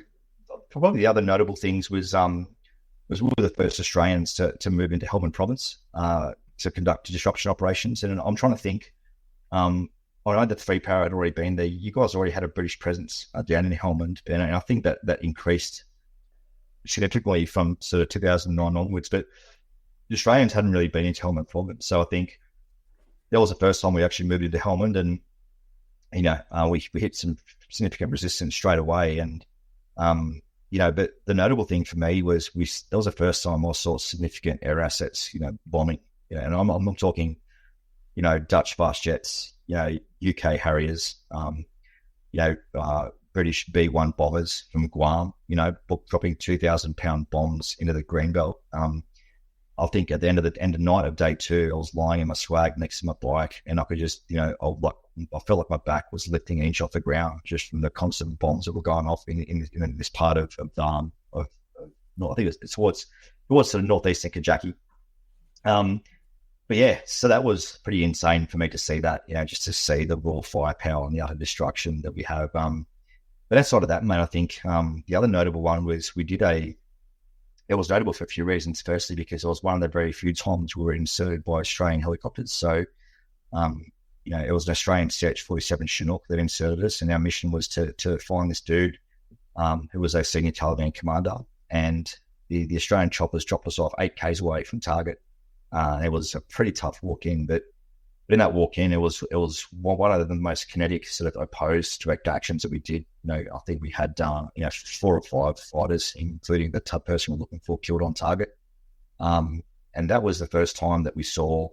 probably the other notable things was we were the first Australians to move into Helmand Province to conduct disruption operations. And I'm trying to think, I know that 3-Power had already been there. You guys already had a British presence down in Helmand, and I think that increased significantly from sort of 2009 onwards. But the Australians hadn't really been into Helmand Province. So I think that was the first time we actually moved into Helmand, and, we hit some significant resistance straight away. And, but the notable thing for me was that was the first time I saw significant air assets, bombing, and I'm not talking, Dutch fast jets, UK Harriers, British B-1 bombers from Guam, dropping 2,000-pound bombs into the Greenbelt. I think at the end of night of day 2, I was lying in my swag next to my bike, and I could just, I felt like my back was lifting an inch off the ground just from the constant bombs that were going off in this part of I think it's towards sort of northeastern Kajaki. But yeah, so that was pretty insane for me to see that, just to see the raw firepower and the utter destruction that we have. But outside of that, mate, I think the other notable one was it was notable for a few reasons. Firstly, because it was one of the very few times we were inserted by Australian helicopters. So, it was an Australian CH-47 Chinook that inserted us, and our mission was to find this dude who was a senior Taliban commander. And the Australian choppers dropped us off 8 k's away from target. It was a pretty tough walk-in, but in that walk-in, it was one of the most kinetic sort of opposed direct actions that we did. I think we had 4 or 5 fighters, including the person we're looking for, killed on target. And that was the first time that we saw,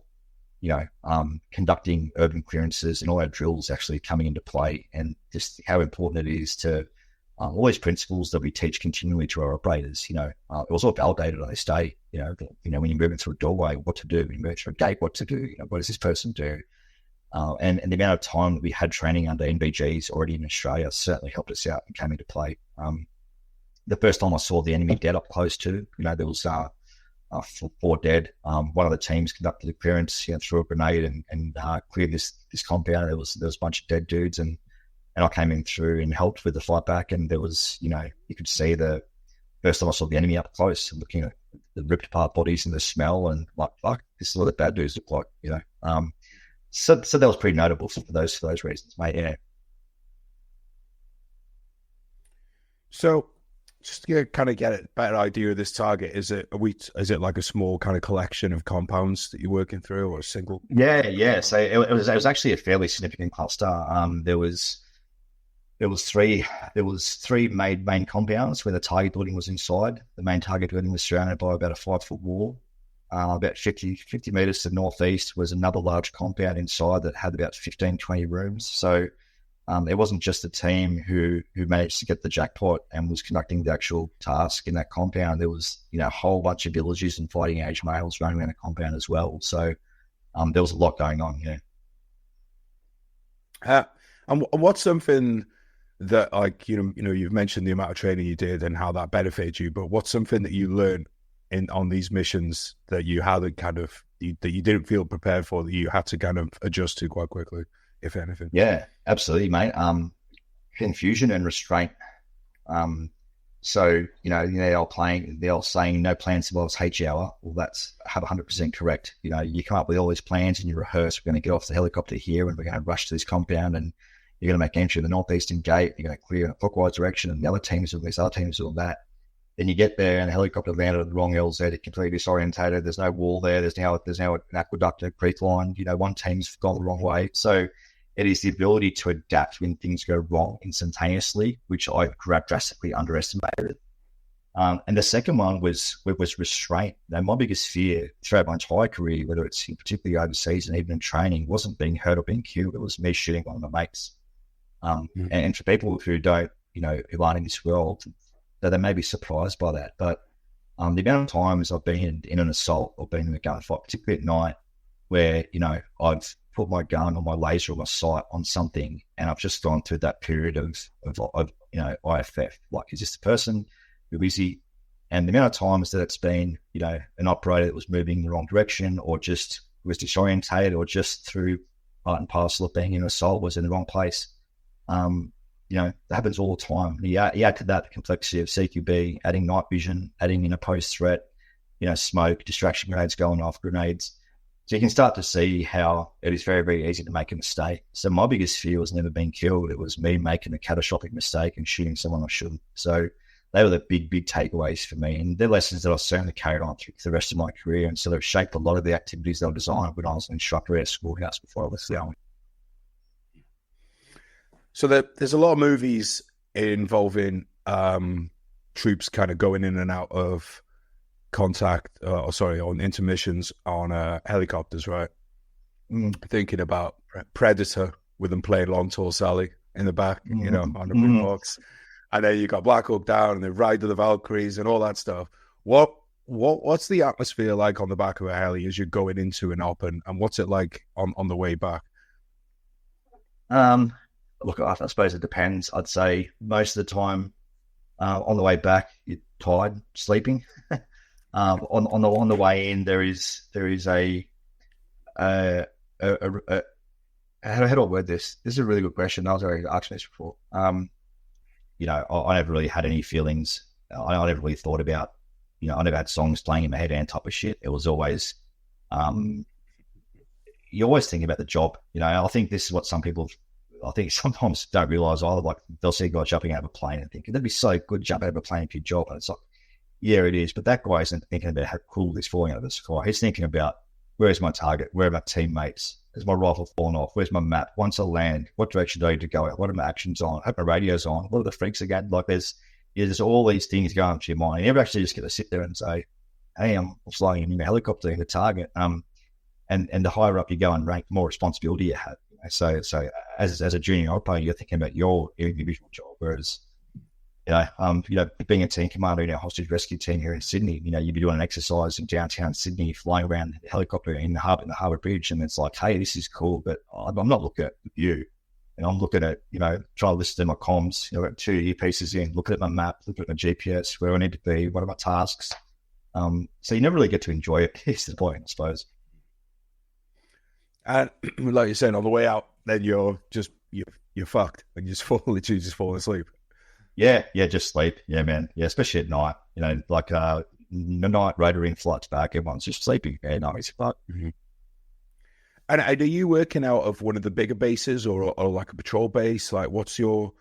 conducting urban clearances and all our drills actually coming into play, and just how important it is to all these principles that we teach continually to our operators, it was all validated on this day. When you're moving through a doorway, what to do. When you move through a gate, what to do. What does this person do? And the amount of time that we had training under NBGs already in Australia certainly helped us out and came into play. The first time I saw the enemy dead up close to, there was 4 dead. One of the teams conducted a clearance, threw a grenade and cleared this compound. There was a bunch of dead dudes, and I came in through and helped with the fight back. And there was, you could see the first time I saw the enemy up close, looking at the ripped apart bodies and the smell, and like, fuck, this is what the bad dudes look like, So that was pretty notable for those reasons, mate. Yeah. So just to kind of get a better idea of this target, is it like a small kind of collection of compounds that you're working through, or a single? Yeah. So it was actually a fairly significant cluster. There was three main compounds where the target building was inside. The main target building was surrounded by about a 5-foot wall. About 50 meters to the northeast was another large compound inside that had about 15, 20 rooms. So it wasn't just the team who managed to get the jackpot and was conducting the actual task in that compound. There was, a whole bunch of villagers and fighting age males running around the compound as well. So there was a lot going on, And what's something that, like, you've mentioned the amount of training you did and how that benefited you, but what's something that you learned on these missions that you hadn't that you didn't feel prepared for, that you had to kind of adjust to quite quickly, if anything? Yeah, absolutely, mate. Confusion and restraint. So, they're saying no plan survives H hour. Well, that's 100% correct. You come up with all these plans and you rehearse, we're going to get off the helicopter here and we're going to rush to this compound and you're going to make entry to the northeastern gate. You're going to clear in a clockwise direction and the other teams doing this, other teams doing that. Then you get there and the helicopter landed at the wrong LZ, it's completely disorientated. There's no wall there. There's now an aqueduct, a creek line. One team's gone the wrong way. So it is the ability to adapt when things go wrong instantaneously, which I drastically underestimated. And the second one was restraint. My biggest fear throughout my entire career, whether it's particularly overseas and even in training, wasn't being hurt or being killed. It was me shooting one of my mates. And for people who don't, who aren't in this world, that they may be surprised by that. But the amount of times I've been in an assault or been in a gunfight, particularly at night, where, I've put my gun or my laser or my sight on something and I've just gone through that period of IFF. Like, is this the person? Who is he? And the amount of times that it's been, an operator that was moving in the wrong direction or just was disorientated or just through part and parcel of being in an assault was in the wrong place. That happens all the time. You add to that the complexity of CQB, adding night vision, adding in a post-threat, smoke, distraction grenades going off, grenades. So you can start to see how it is very, very easy to make a mistake. So my biggest fear was never being killed. It was me making a catastrophic mistake and shooting someone I shouldn't. So they were the big, big takeaways for me. And they're lessons that I've certainly carried on through the rest of my career. And so they've shaped a lot of the activities that I designed when I was an instructor at a schoolhouse before I left the Army. So there's a lot of movies involving troops kind of going in and out of contact, on intermissions on helicopters, right? Thinking about Predator with them playing Long Tall Sally in the back, on the blue box. And then you got Black Hawk Down and the Ryder the Valkyries and all that stuff. What's the atmosphere like on the back of a heli as you're going into an op, and what's it like on the way back? Look, I suppose it depends. I'd say most of the time on the way back, you're tired, sleeping. On the way in, there is a how do I word this? This is a really good question. I was already asking this before. I never really had any feelings. I never really thought about, I never had songs playing in my head and type of shit. It was always, you always think about the job. I think this is what some people, sometimes don't realize either. Like, they'll see a guy jumping out of a plane and think, that'd be so good, jump out of a plane for your job. And it's like, yeah, it is. But that guy isn't thinking about how cool this falling out of the sky. He's thinking about, where's my target? Where are my teammates? Is my rifle falling off? Where's my map? Once I land, what direction do I need to go out? What are my actions on? I hope my radio's on. What are the freaks again? Like, there's all these things going through your mind. You never actually just get to sit there and say, hey, I'm flying in a helicopter in the target. And the higher up you go in rank, the more responsibility you have. So as a junior operator, you're thinking about your individual job, whereas Being a team commander in our hostage rescue team here in Sydney, you'd be doing an exercise in downtown Sydney, flying around the helicopter in the harbour bridge, and it's like, hey, this is cool, but I'm not looking at you. And I'm looking at, trying to listen to my comms, I've got 2 earpieces in, looking at my map, looking at my GPS, where I need to be, what are my tasks. So you never really get to enjoy it, is the point, I suppose. And like you're saying, on the way out, then you're fucked, and you just literally fall asleep. Yeah, just sleep. Yeah, man. Yeah, especially at night. The night Ryder in flights back, everyone's just sleeping. Yeah, no, it's fuck. Mm-hmm. And are you working out of one of the bigger bases or like a patrol base? Like, what's your,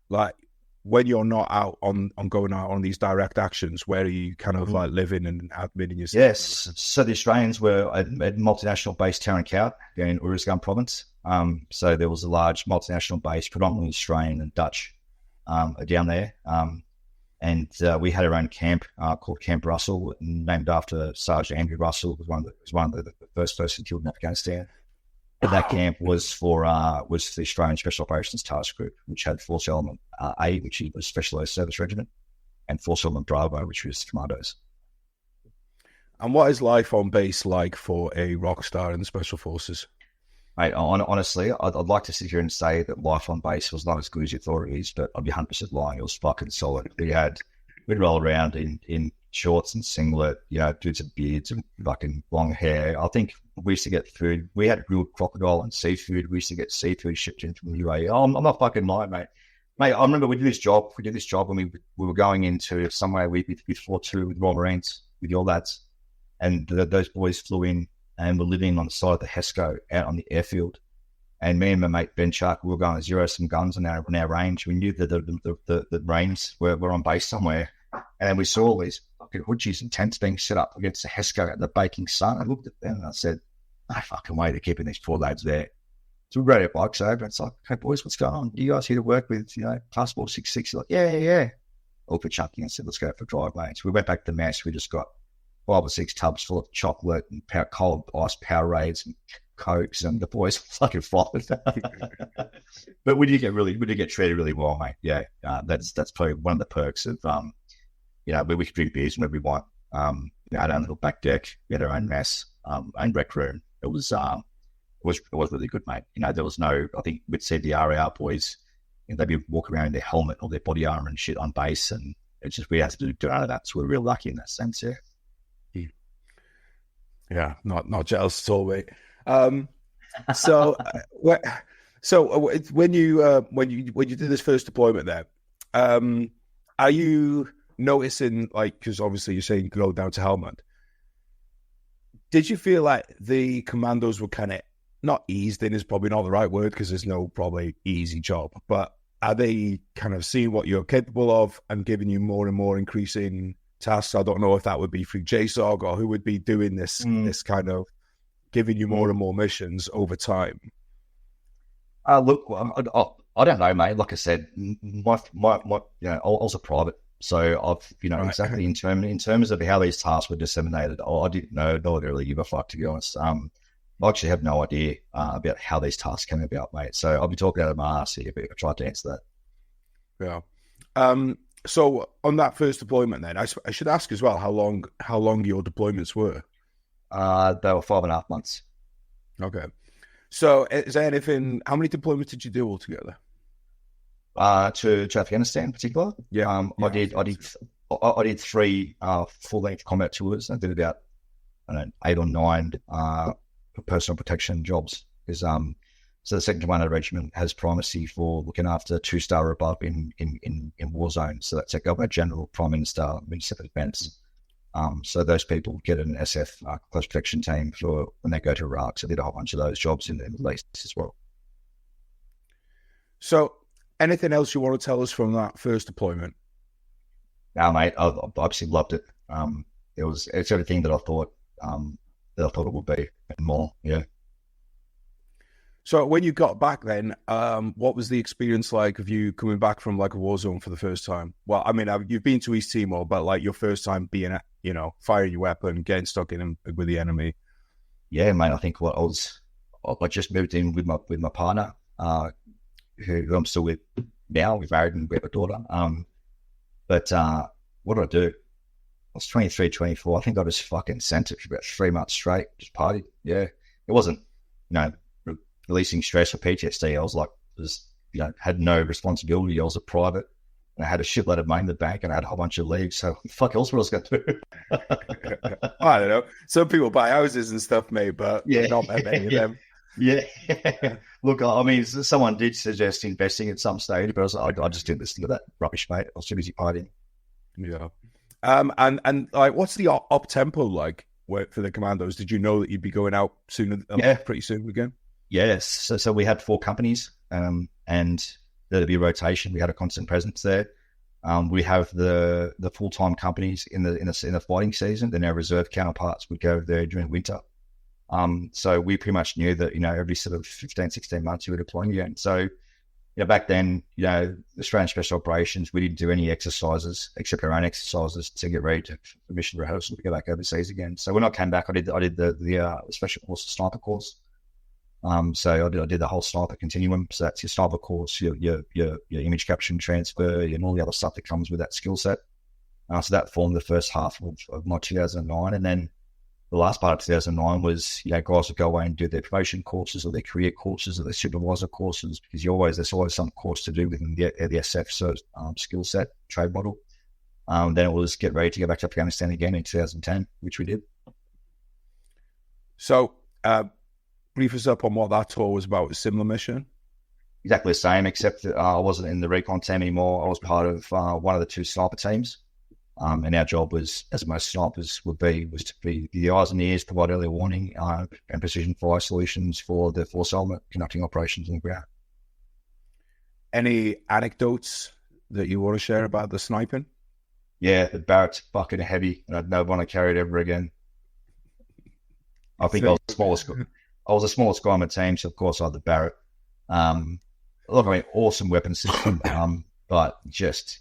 like, when you're not out on going out on these direct actions, where are you kind of like living and admitting yourself? Yes. So the Australians were at multinational base Tarin Kowt in Uruzgan province. So there was a large multinational base, predominantly Australian and Dutch, down there. And we had our own camp called Camp Russell, named after Sergeant Andrew Russell, who was one of the first person killed in Afghanistan. And that camp was for the Australian Special Operations Task Group, which had Force Element A, which was Specialised Service Regiment, and Force Element Bravo, which was Commandos. And what is life on base like for a rock star in the Special Forces? Mate, honestly, I'd like to sit here and say that life on base was not as good as you thought it is, but I'd be 100% lying. It was fucking solid. We'd roll around in shorts and singlet, dudes with beards and fucking long hair. I think we used to get food. We had grilled crocodile and seafood. We used to get seafood shipped in from the UAE. Oh, I'm not fucking lying, mate. Mate, I remember we did this job when we were going into somewhere with 4-2 with Royal Marines, with your lads. And those boys flew in and were living on the side of the HESCO out on the airfield. And me and my mate Ben Shark, we were going to zero some guns on our range. We knew that the Marines were on base somewhere. And then we saw all these fucking hoodgies and tents being set up against the HESCO at the baking sun. I looked at them and I said, no fucking way they're keeping these poor lads there. So we rode our bikes over and it's like, hey boys, what's going on? You guys here to work with, Class 466? Like, yeah. All for chunking. I said, let's go for a drive, mate. So we went back to the mess. We just got 5 or 6 tubs full of chocolate and cold ice Powerades and Cokes, and the boys fucking followed. But we did get treated really well, mate. Yeah, that's probably one of the perks of where we could drink beers whenever we want. We had our own little back deck. We had our own mess, own rec room. It was really good, mate. There was no. I think we'd see the RAR boys. They'd be walking around in their helmet or their body armor and shit on base, and it's just we had to do none of that. So we're real lucky in that sense, yeah. Yeah, not jealous at all, mate. So when you did this first deployment there, are you noticing, like, because obviously you're saying you go down to Helmand, did you feel like the commandos were kind of not eased in is probably not the right word because there's no probably easy job, but are they kind of seeing what you're capable of and giving you more and more increasing tasks? I don't know if that would be through JSOG or who would be doing this kind of giving you more and more missions over time. Look, I don't know, mate. Like I said, my I was a private, so I've right. Exactly in terms of how these tasks were disseminated. I didn't don't really give a fuck, to be honest. I actually have no idea about how these tasks came about, mate. So I'll be talking out of my ass here if I tried to answer that. Yeah. So on that first deployment, then I should ask as well how long your deployments were. They were 5.5 months. Okay. So is there anything? How many deployments did you do altogether? To Afghanistan in particular. Yeah. I did 3 full length combat tours. I did about 8 or 9 personal protection jobs. Because so the second Commando Regiment has primacy for looking after 2-star or above in war zones. So that's a government general, prime minister, minister of defence. So those people get an SF close protection team for when they go to Iraq. So they did a whole bunch of those jobs in the Middle East as well. So anything else you want to tell us from that first deployment? No, mate, I absolutely loved it. It's everything that I thought it would be and more. Yeah. So when you got back then, what was the experience like of you coming back from like a war zone for the first time? Well, I mean, you've been to East Timor, but like your first time being, firing your weapon, getting stuck in with the enemy. Yeah, mate. I think I just moved in with my partner, who I'm still with now. We're married and we have a daughter. But what did I do? I was 23, 24. I think I just fucking sent it for about 3 months straight, just partied. Yeah. It wasn't, releasing stress or PTSD. I was like, had no responsibility. I was a private, and I had a shitload of money in the bank, and I had a whole bunch of leaves. So fuck else what I was going to do. I don't know. Some people buy houses and stuff, mate, but not that many of them. Yeah. Look, I mean, someone did suggest investing at some stage, but I was like, I just didn't listen to that rubbish, mate. I was too busy partying. Yeah. And like, what's the up tempo like for the Commandos? Did you know that you'd be going out soon? Pretty soon again. Yes. So we had 4 companies, and there'd be a rotation. We had a constant presence there. We have the full-time companies in the fighting season. Then our reserve counterparts would go there during winter. So we pretty much knew that, every sort of 15, 16 months you were deploying again. So, back then, Australian Special Operations, we didn't do any exercises except our own exercises to get ready for mission rehearsal to go back overseas again. So when I came back, I did the Special Forces Sniper course. So I did the whole sniper continuum. So that's your sniper course, your image capture and transfer, and all the other stuff that comes with that skill set. So that formed the first half of my 2009. And then the last part of 2009 was, guys would go away and do their promotion courses or their career courses or their supervisor courses, because there's always some course to do within the SF skill set, trade model. Then it was get ready to go back to Afghanistan again in 2010, which we did. So, brief us up on what that tour was about. A similar mission? Exactly the same, except that I wasn't in the recon team anymore. I was part of one of the 2 sniper teams. And our job was, as most snipers was to be the eyes and ears, provide early warning and precision fire solutions for the force element conducting operations on the ground. Any anecdotes that you want to share about the sniping? Yeah, the Barrett's fucking heavy, and I'd never want to carry it ever again. I think I was the smallest. I was the smallest guy on my team, so of course I had the Barrett. Awesome weapon system, but just,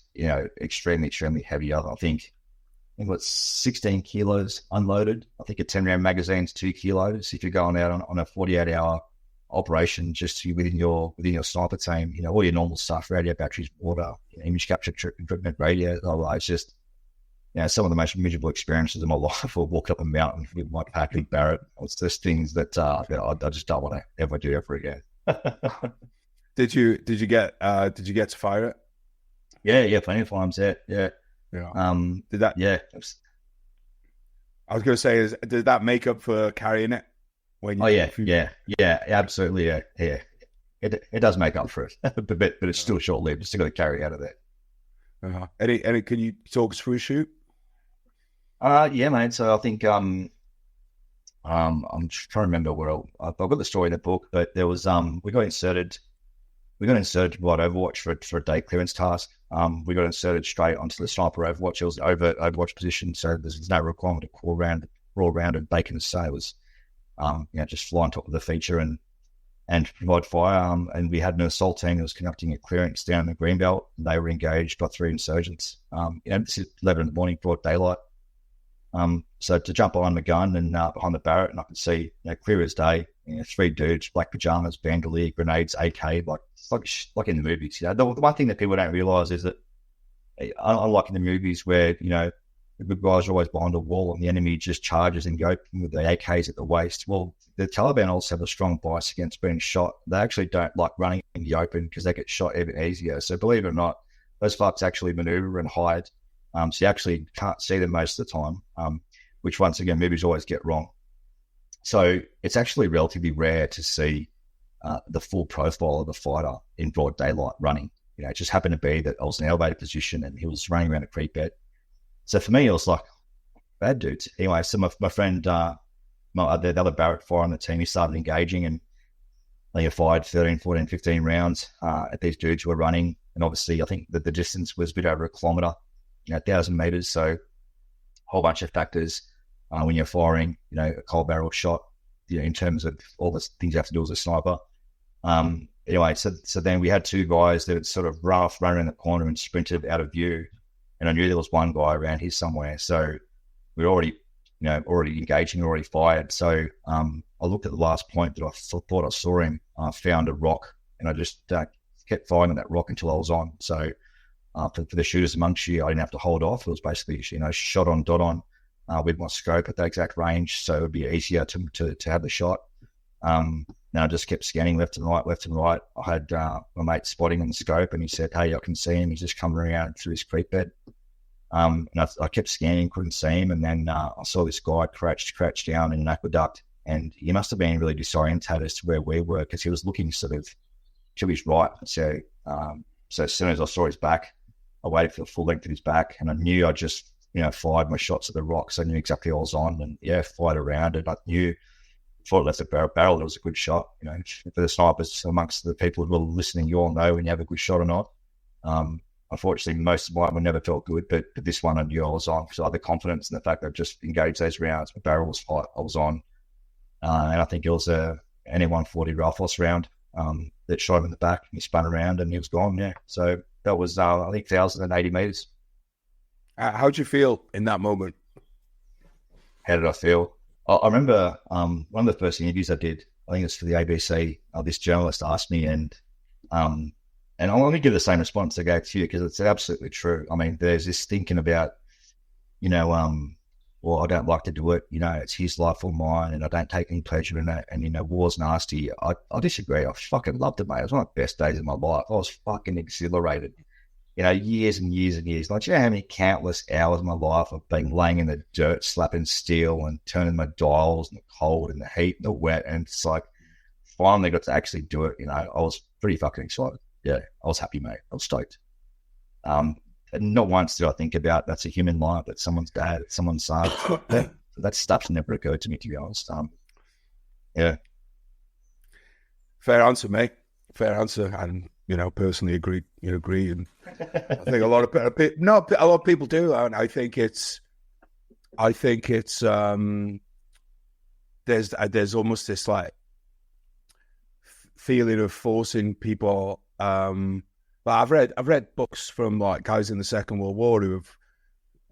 extremely, extremely heavy. I think it's 16 kilos unloaded. I think a 10-round magazine's 2 kilos. If you're going out on a 48-hour operation, just within your sniper team, all your normal stuff, radio batteries, water, image capture equipment, radio. It's just, some of the most miserable experiences of my life. I walked up a mountain with my Packard Barrett. It's just things that I just don't want to ever do ever again. Did you get to fire it? Yeah, plenty of times. Yeah. Did that? Yeah. I was going to say, did that make up for carrying it? Yeah, absolutely. Yeah. It does make up for it, but it's still short lived. It's still got to carry out of there. Any? Can you talk us through a shoot? Yeah, mate. So I think I'm trying to remember where I've got the story in the book, but there was we got inserted to provide Overwatch for a day clearance task. We got inserted straight onto the sniper Overwatch. It was an overt Overwatch position, so there's no requirement to crawl around and bake in the sails. Just fly on top of the feature and provide fire. And we had an assault team that was conducting a clearance down in the Greenbelt. And they were engaged by 3 insurgents. This is 11 in the morning, broad daylight. So to jump behind the gun and behind the Barrett, and I could see, clear as day, 3 dudes, black pajamas, bandolier, grenades, AK, it's like in the movies. The one thing that people don't realise is that, unlike in the movies where, the good guys are always behind a wall and the enemy just charges and go with the AKs at the waist. Well, the Taliban also have a strong bias against being shot. They actually don't like running in the open because they get shot even easier. So believe it or not, those fucks actually maneuver and hide. So you actually can't see them most of the time, which once again, movies always get wrong. So it's actually relatively rare to see the full profile of the fighter in broad daylight running. It just happened to be that I was in an elevated position and he was running around a creek bed. So for me, it was like, bad dudes. Anyway, so my friend, the other Barrett fire on the team, he started engaging and they fired 13, 14, 15 rounds at these dudes who were running. And obviously, I think that the distance was a bit over a kilometre, 1,000 metres. So a whole bunch of factors when you're firing, a cold barrel shot, in terms of all the things you have to do as a sniper. Anyway, so then we had 2 guys that sort of ran around the corner and sprinted out of view. And I knew there was one guy around here somewhere. So we were already engaging, already fired. So I looked at the last point that I thought I saw him, found a rock, and I just kept firing at that rock until I was on. So for the shooters amongst you, I didn't have to hold off. It was basically, shot on, dot on with my scope at that exact range. So it would be easier to have the shot. And I just kept scanning left and right. I had my mate spotting on the scope, and he said, "Hey, I can see him. He's just coming around through his creek bed." And I kept scanning, couldn't see him. And then I saw this guy crouched down in an aqueduct, and he must have been really disorientated as to where we were, because he was looking sort of to his right. So as soon as I saw his back, I waited for the full length of his back, and I knew I just, fired my shots at the rocks. I knew exactly what I was on, and fired around it. I knew before it left the barrel, it was a good shot. For the snipers amongst the people who are listening, you all know when you have a good shot or not. Unfortunately, most of mine never felt good, but this one I knew I was on, because I had the confidence in the fact that I just engaged those rounds. My barrel was hot, I was on. And I think it was a NE-140 Rifles round that shot him in the back, and he spun around and he was gone, yeah. So that was, I think, 1,080 metres. How'd you feel in that moment? How did I feel? I remember one of the first interviews I did, I think it was for the ABC, this journalist asked me, and I'm going to give the same response I gave to you, because it's absolutely true. I mean, there's this thinking about, well, I don't like to do it. It's his life or mine, and I don't take any pleasure in it. And, war's nasty. I disagree. I fucking loved it, mate. It was one of the best days of my life. I was fucking exhilarated. Years and years and years. Like, how many countless hours of my life I've been laying in the dirt, slapping steel and turning my dials in the cold and the heat and the wet. And it's like, finally got to actually do it. I was pretty fucking excited. Yeah, I was happy, mate. I was stoked. And not once did I think about that's a human life, that's someone's dad, it's someone's son. That stuff's never occurred to me, to be honest. Yeah. Fair answer, mate. Fair answer. And, personally agree. And I think a lot of people do. And I think it's there's almost this like feeling of forcing people. But I've read books from like guys in the Second World War who have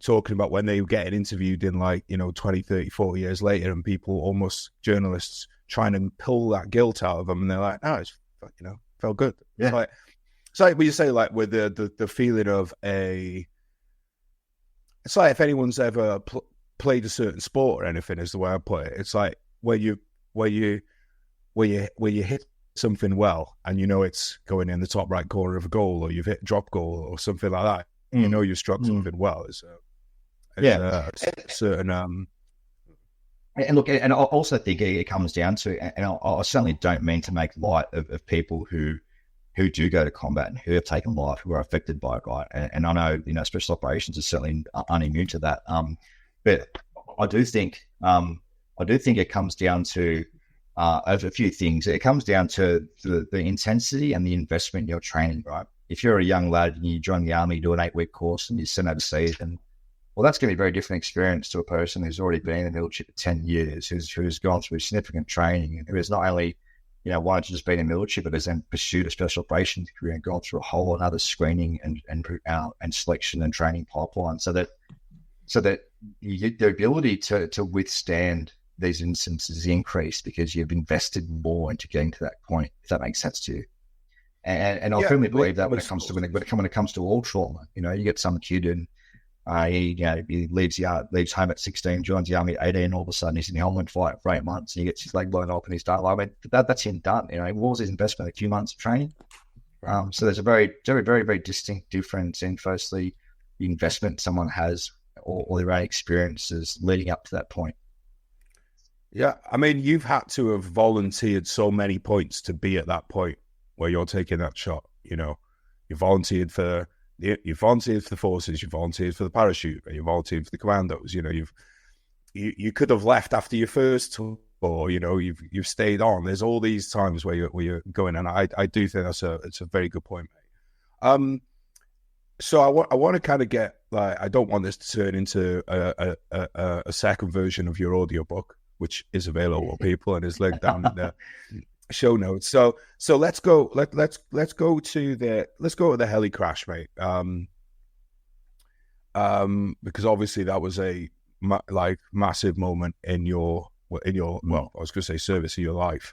talking about when they were getting interviewed in 20, 30, 40 years later, and people, almost journalists, trying to pull that guilt out of them, and they're like, "No, it's felt good." Yeah. It's like when you say like with the feeling of it's like if anyone's ever played a certain sport or anything, is the way I put it. It's like where you hit something well, and it's going in the top right corner of a goal, or you've hit a drop goal or something like that. You struck something well. It's certain. And look, and I also think it comes down to, and I certainly don't mean to make light of people who do go to combat and who have taken life, who are affected by it, right? And I know, special operations is certainly unimmune to that. But I do think it comes down to a few things. It comes down to the intensity and the investment in your training, right? If you're a young lad and you join the army, do an 8-week course, and you're sent overseas, and that's going to be a very different experience to a person who's already been in the military for 10 years, who's gone through significant training, and who has not only, wanted to just be in the military, but has then pursued a special operations career and gone through a whole another screening and selection and training pipeline, so that the ability to withstand these instances increase because you've invested more into getting to that point, if that makes sense to you. And I firmly believe that when it comes to all trauma, you get some kid and he leaves home at 16, joins the army at 18, all of a sudden he's in the helmet fight for 8 months, and he gets his leg blown off and he's done. I mean, that's him done. War's his investment, a few months of training. So there's a very, very, very, very distinct difference in, firstly, the investment someone has or their own experiences leading up to that point. Yeah, I mean, you've had to have volunteered so many points to be at that point where you're taking that shot. You volunteered for the forces, you volunteered for the parachute, you volunteered for the commandos. You could have left after your first tour, or you've stayed on. There's all these times where you're going, and I do think it's a very good point, mate. So I want to kind of get, like, I don't want this to turn into a second version of your audiobook, which is available, people, and is linked down in the show notes. So let's go to the heli crash, mate. Because obviously that was a massive moment in your well, I was going to say service of your life.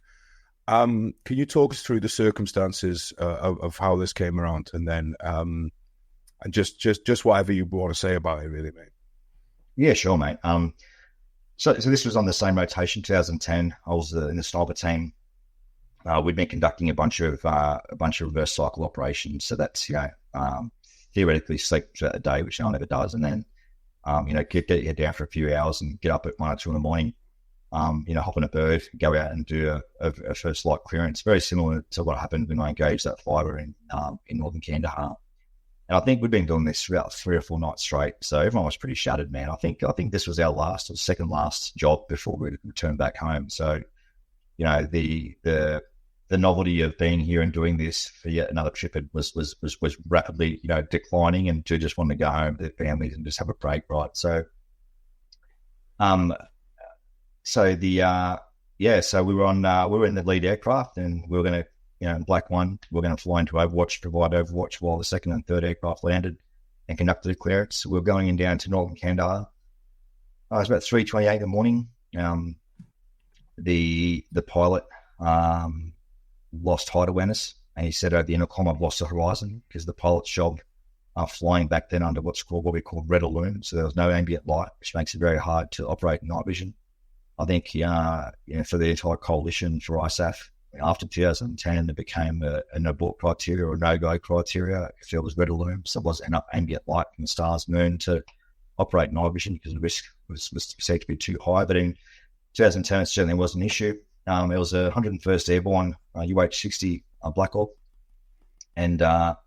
Can you talk us through the circumstances of how this came around, and then and just whatever you want to say about it, really, mate. Yeah, sure, mate. So this was on the same rotation, 2010. I was in the sniper team. We'd been conducting a bunch of reverse cycle operations. So that's, theoretically sleep throughout the day, which no one ever does. And then, get your head down for a few hours and get up at 1 or 2 in the morning, hop on a bird, go out and do a first light clearance. Very similar to what happened when I engaged that fighter in northern Kandahar. And I think we'd been doing this for about 3 or 4 nights straight. So everyone was pretty shattered, man. I think this was our last or second last job before we returned back home. So, the novelty of being here and doing this for yet another trip was rapidly, declining, and to just wanted to go home to their families and just have a break, right? So, so we were in the lead aircraft, and we were going to, Black One, we're going to fly into Overwatch, provide Overwatch while the second and third aircraft landed and conducted a clearance. We were going in down to northern Kandahar. It was about 3:28 in the morning. The pilot lost height awareness, and he said over the intercom, "I've lost the horizon," because the pilot's job flying back then under what we call red alert. So there was no ambient light, which makes it very hard to operate night vision. I think for the entire coalition, for ISAF, after 2010, it became a no-book criteria or no-go criteria if there was red alert. So it was enough ambient light from the stars, moon to operate night vision, because the risk was said to be too high. But in 2010, it certainly was an issue. It was a 101st Airborne UH-60 Black Hawk. And the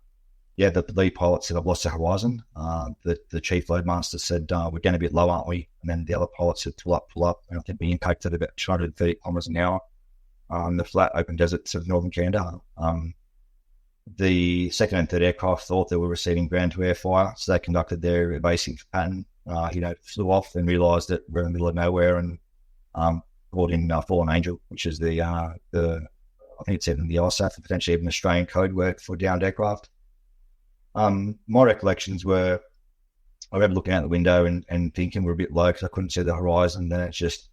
lead pilot said, "I've lost the horizon." The chief loadmaster said, "We're going a bit low, aren't we?" And then the other pilot said, pull up. And I think we impacted about 230 kilometers an hour on the flat open deserts of northern Kandahar. The second and third aircraft thought they were receiving ground-to-air fire, so they conducted their evasive pattern, flew off and realised that we're in the middle of nowhere, and brought in Fallen Angel, which is I think it's even the ISAF, and potentially even Australian code word for downed aircraft. My recollections were, I remember looking out the window and thinking we're a bit low because I couldn't see the horizon. Then it's just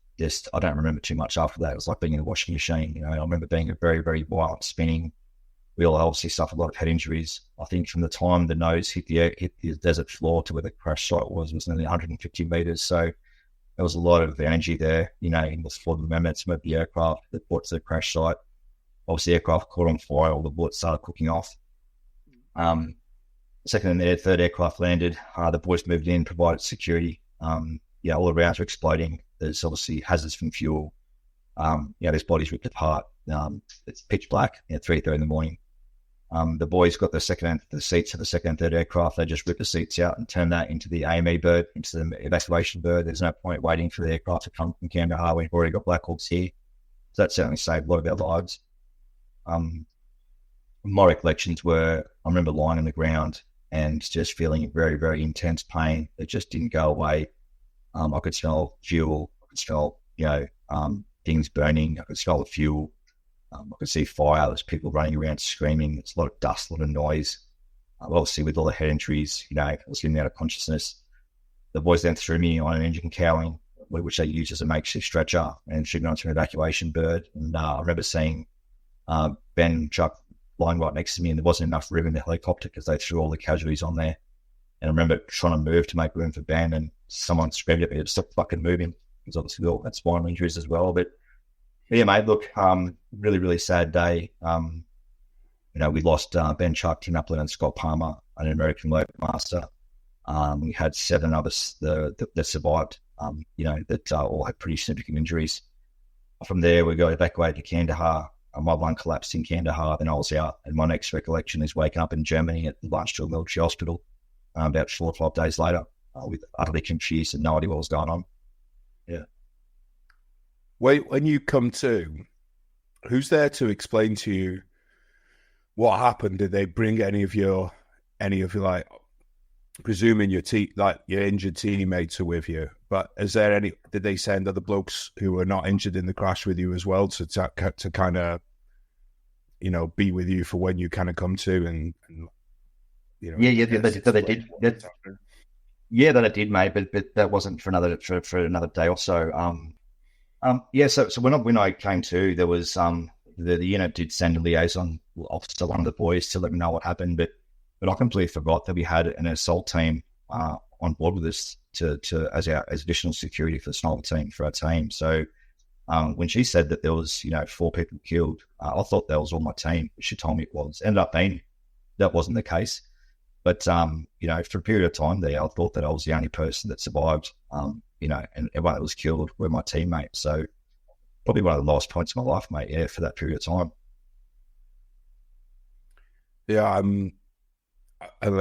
I don't remember too much after that. It was like being in a washing machine. I remember being a very, very violent spinning. We all obviously suffered a lot of head injuries. I think from the time the nose hit the desert floor to where the crash site was nearly 150 meters. So there was a lot of energy there, in the floor, the momentum of the aircraft that brought to the crash site. Obviously, the aircraft caught on fire, all the bullets started cooking off. Second and third aircraft landed. The boys moved in, provided security. All the rounds were exploding. There's obviously hazards from fuel. There's bodies ripped apart. It's pitch black at 3:30 in the morning. The boys got the seats of the second and third aircraft. They just ripped the seats out and turned that into the AME bird, into the evacuation bird. There's no point waiting for the aircraft to come from Kandahar. We've already got Black Hawks here. So that certainly saved a lot of our lives. My recollections were, I remember lying on the ground and just feeling very, very intense pain that just didn't go away. I could smell fuel. I could smell, things burning. I could smell the fuel. I could see fire. There's people running around screaming. There's a lot of dust, a lot of noise. Obviously, with all the head injuries, I was getting out of consciousness. The boys then threw me on an engine cowling, which they used as a makeshift stretcher, and took me onto an evacuation bird. And I remember seeing Ben and Chuck lying right next to me, and there wasn't enough room in the helicopter because they threw all the casualties on there. And I remember trying to move to make room for Ben, and someone screamed at me to stop fucking moving, because obviously we all had spinal injuries as well. But yeah, mate, look, really, really sad day. We lost Ben, Chuck, Tim Applin, and Scott Palmer, an American loadmaster. We had 7 others that survived, that all had pretty significant injuries. From there, we got evacuated to Kandahar. My lung collapsed in Kandahar, then I was out. And my next recollection is waking up in Germany at the Landstuhl Military Hospital about 4 or 5 days later, with utterly confused and no idea what was going on. Yeah. When you come to, who's there to explain to you what happened? Did they bring any of your like, presuming your injured teammates are with you, but did they send other blokes who were not injured in the crash with you as well to kind of, be with you for when you kind of come to and they did. Yeah, that it did, mate, but that wasn't for another day or so. So when I came to, there was the unit did send a liaison officer, one of the boys, to let me know what happened, but But I completely forgot that we had an assault team on board with us as additional security for the sniper team, for our team. So when she said that there was, 4 people killed, I thought that was all my team. She told me it was. Ended up being that wasn't the case. But, for a period of time there, I thought that I was the only person that survived, and everyone that was killed were my teammates. So probably one of the lowest points of my life, mate, yeah, for that period of time. Yeah, I've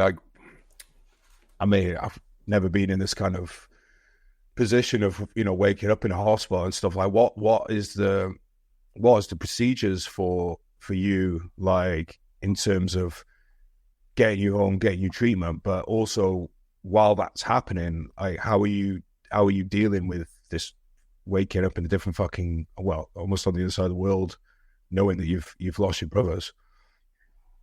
never been in this kind of position of, waking up in a hospital and stuff. Like, what is the procedures for you, like, in terms of getting you home, getting you treatment, but also while that's happening, like, how are you dealing with this, waking up in a different fucking, almost on the other side of the world, knowing that you've lost your brothers?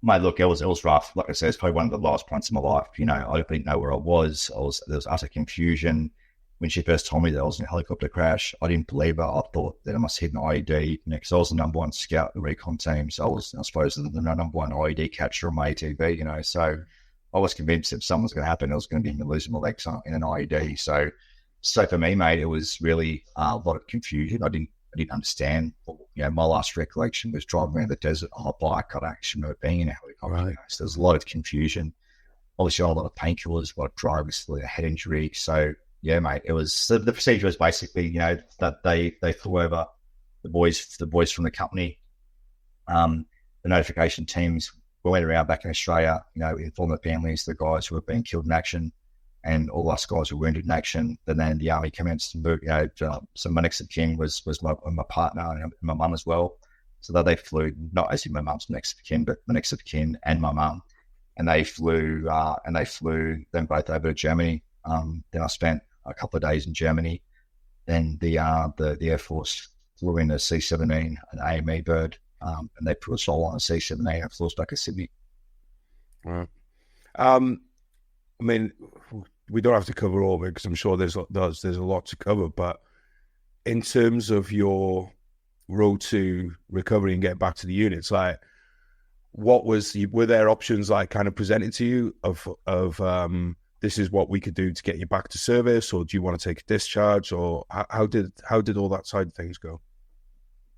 Mate, look, it was rough. Like I said, it's probably one of the last points of my life. I didn't know where I was. There was utter confusion. When she first told me that I was in a helicopter crash, I didn't believe her. I thought that I must hit an IED. Because I was the number 1 scout in the recon team. So I was, I suppose, the number 1 IED catcher on my ATV, So I was convinced if something was going to happen, it was going to be me losing my legs in an IED. So for me, mate, it was really a lot of confusion. I didn't understand. My last recollection was driving around the desert on a bike. I actually remember being in a helicopter. Right. So there's a lot of confusion. Obviously, a lot of painkillers, a lot of drugs, a head injury. So yeah, mate, it was the procedure was basically, that they flew over the boys from the company. The notification teams went around back in Australia, informed the families, the guys who were being killed in action, and all us guys who were wounded in action. And then the army commenced to move. So my next of kin was my partner and my mum as well. So that they flew, not as in my mum's next of kin, but my next of kin and my mum, and they flew them both over to Germany. Then I spent a couple of days in Germany. Then the Air Force flew in a C-17, an AME bird, and they put us all on a C-17 and flew us back to Sydney. Wow. We don't have to cover all of it because I'm sure there's a lot to cover. But in terms of your road to recovery and getting back to the units, like, were there options like kind of presented to you of this is what we could do to get you back to service, or do you want to take a discharge, or how did all that side of things go?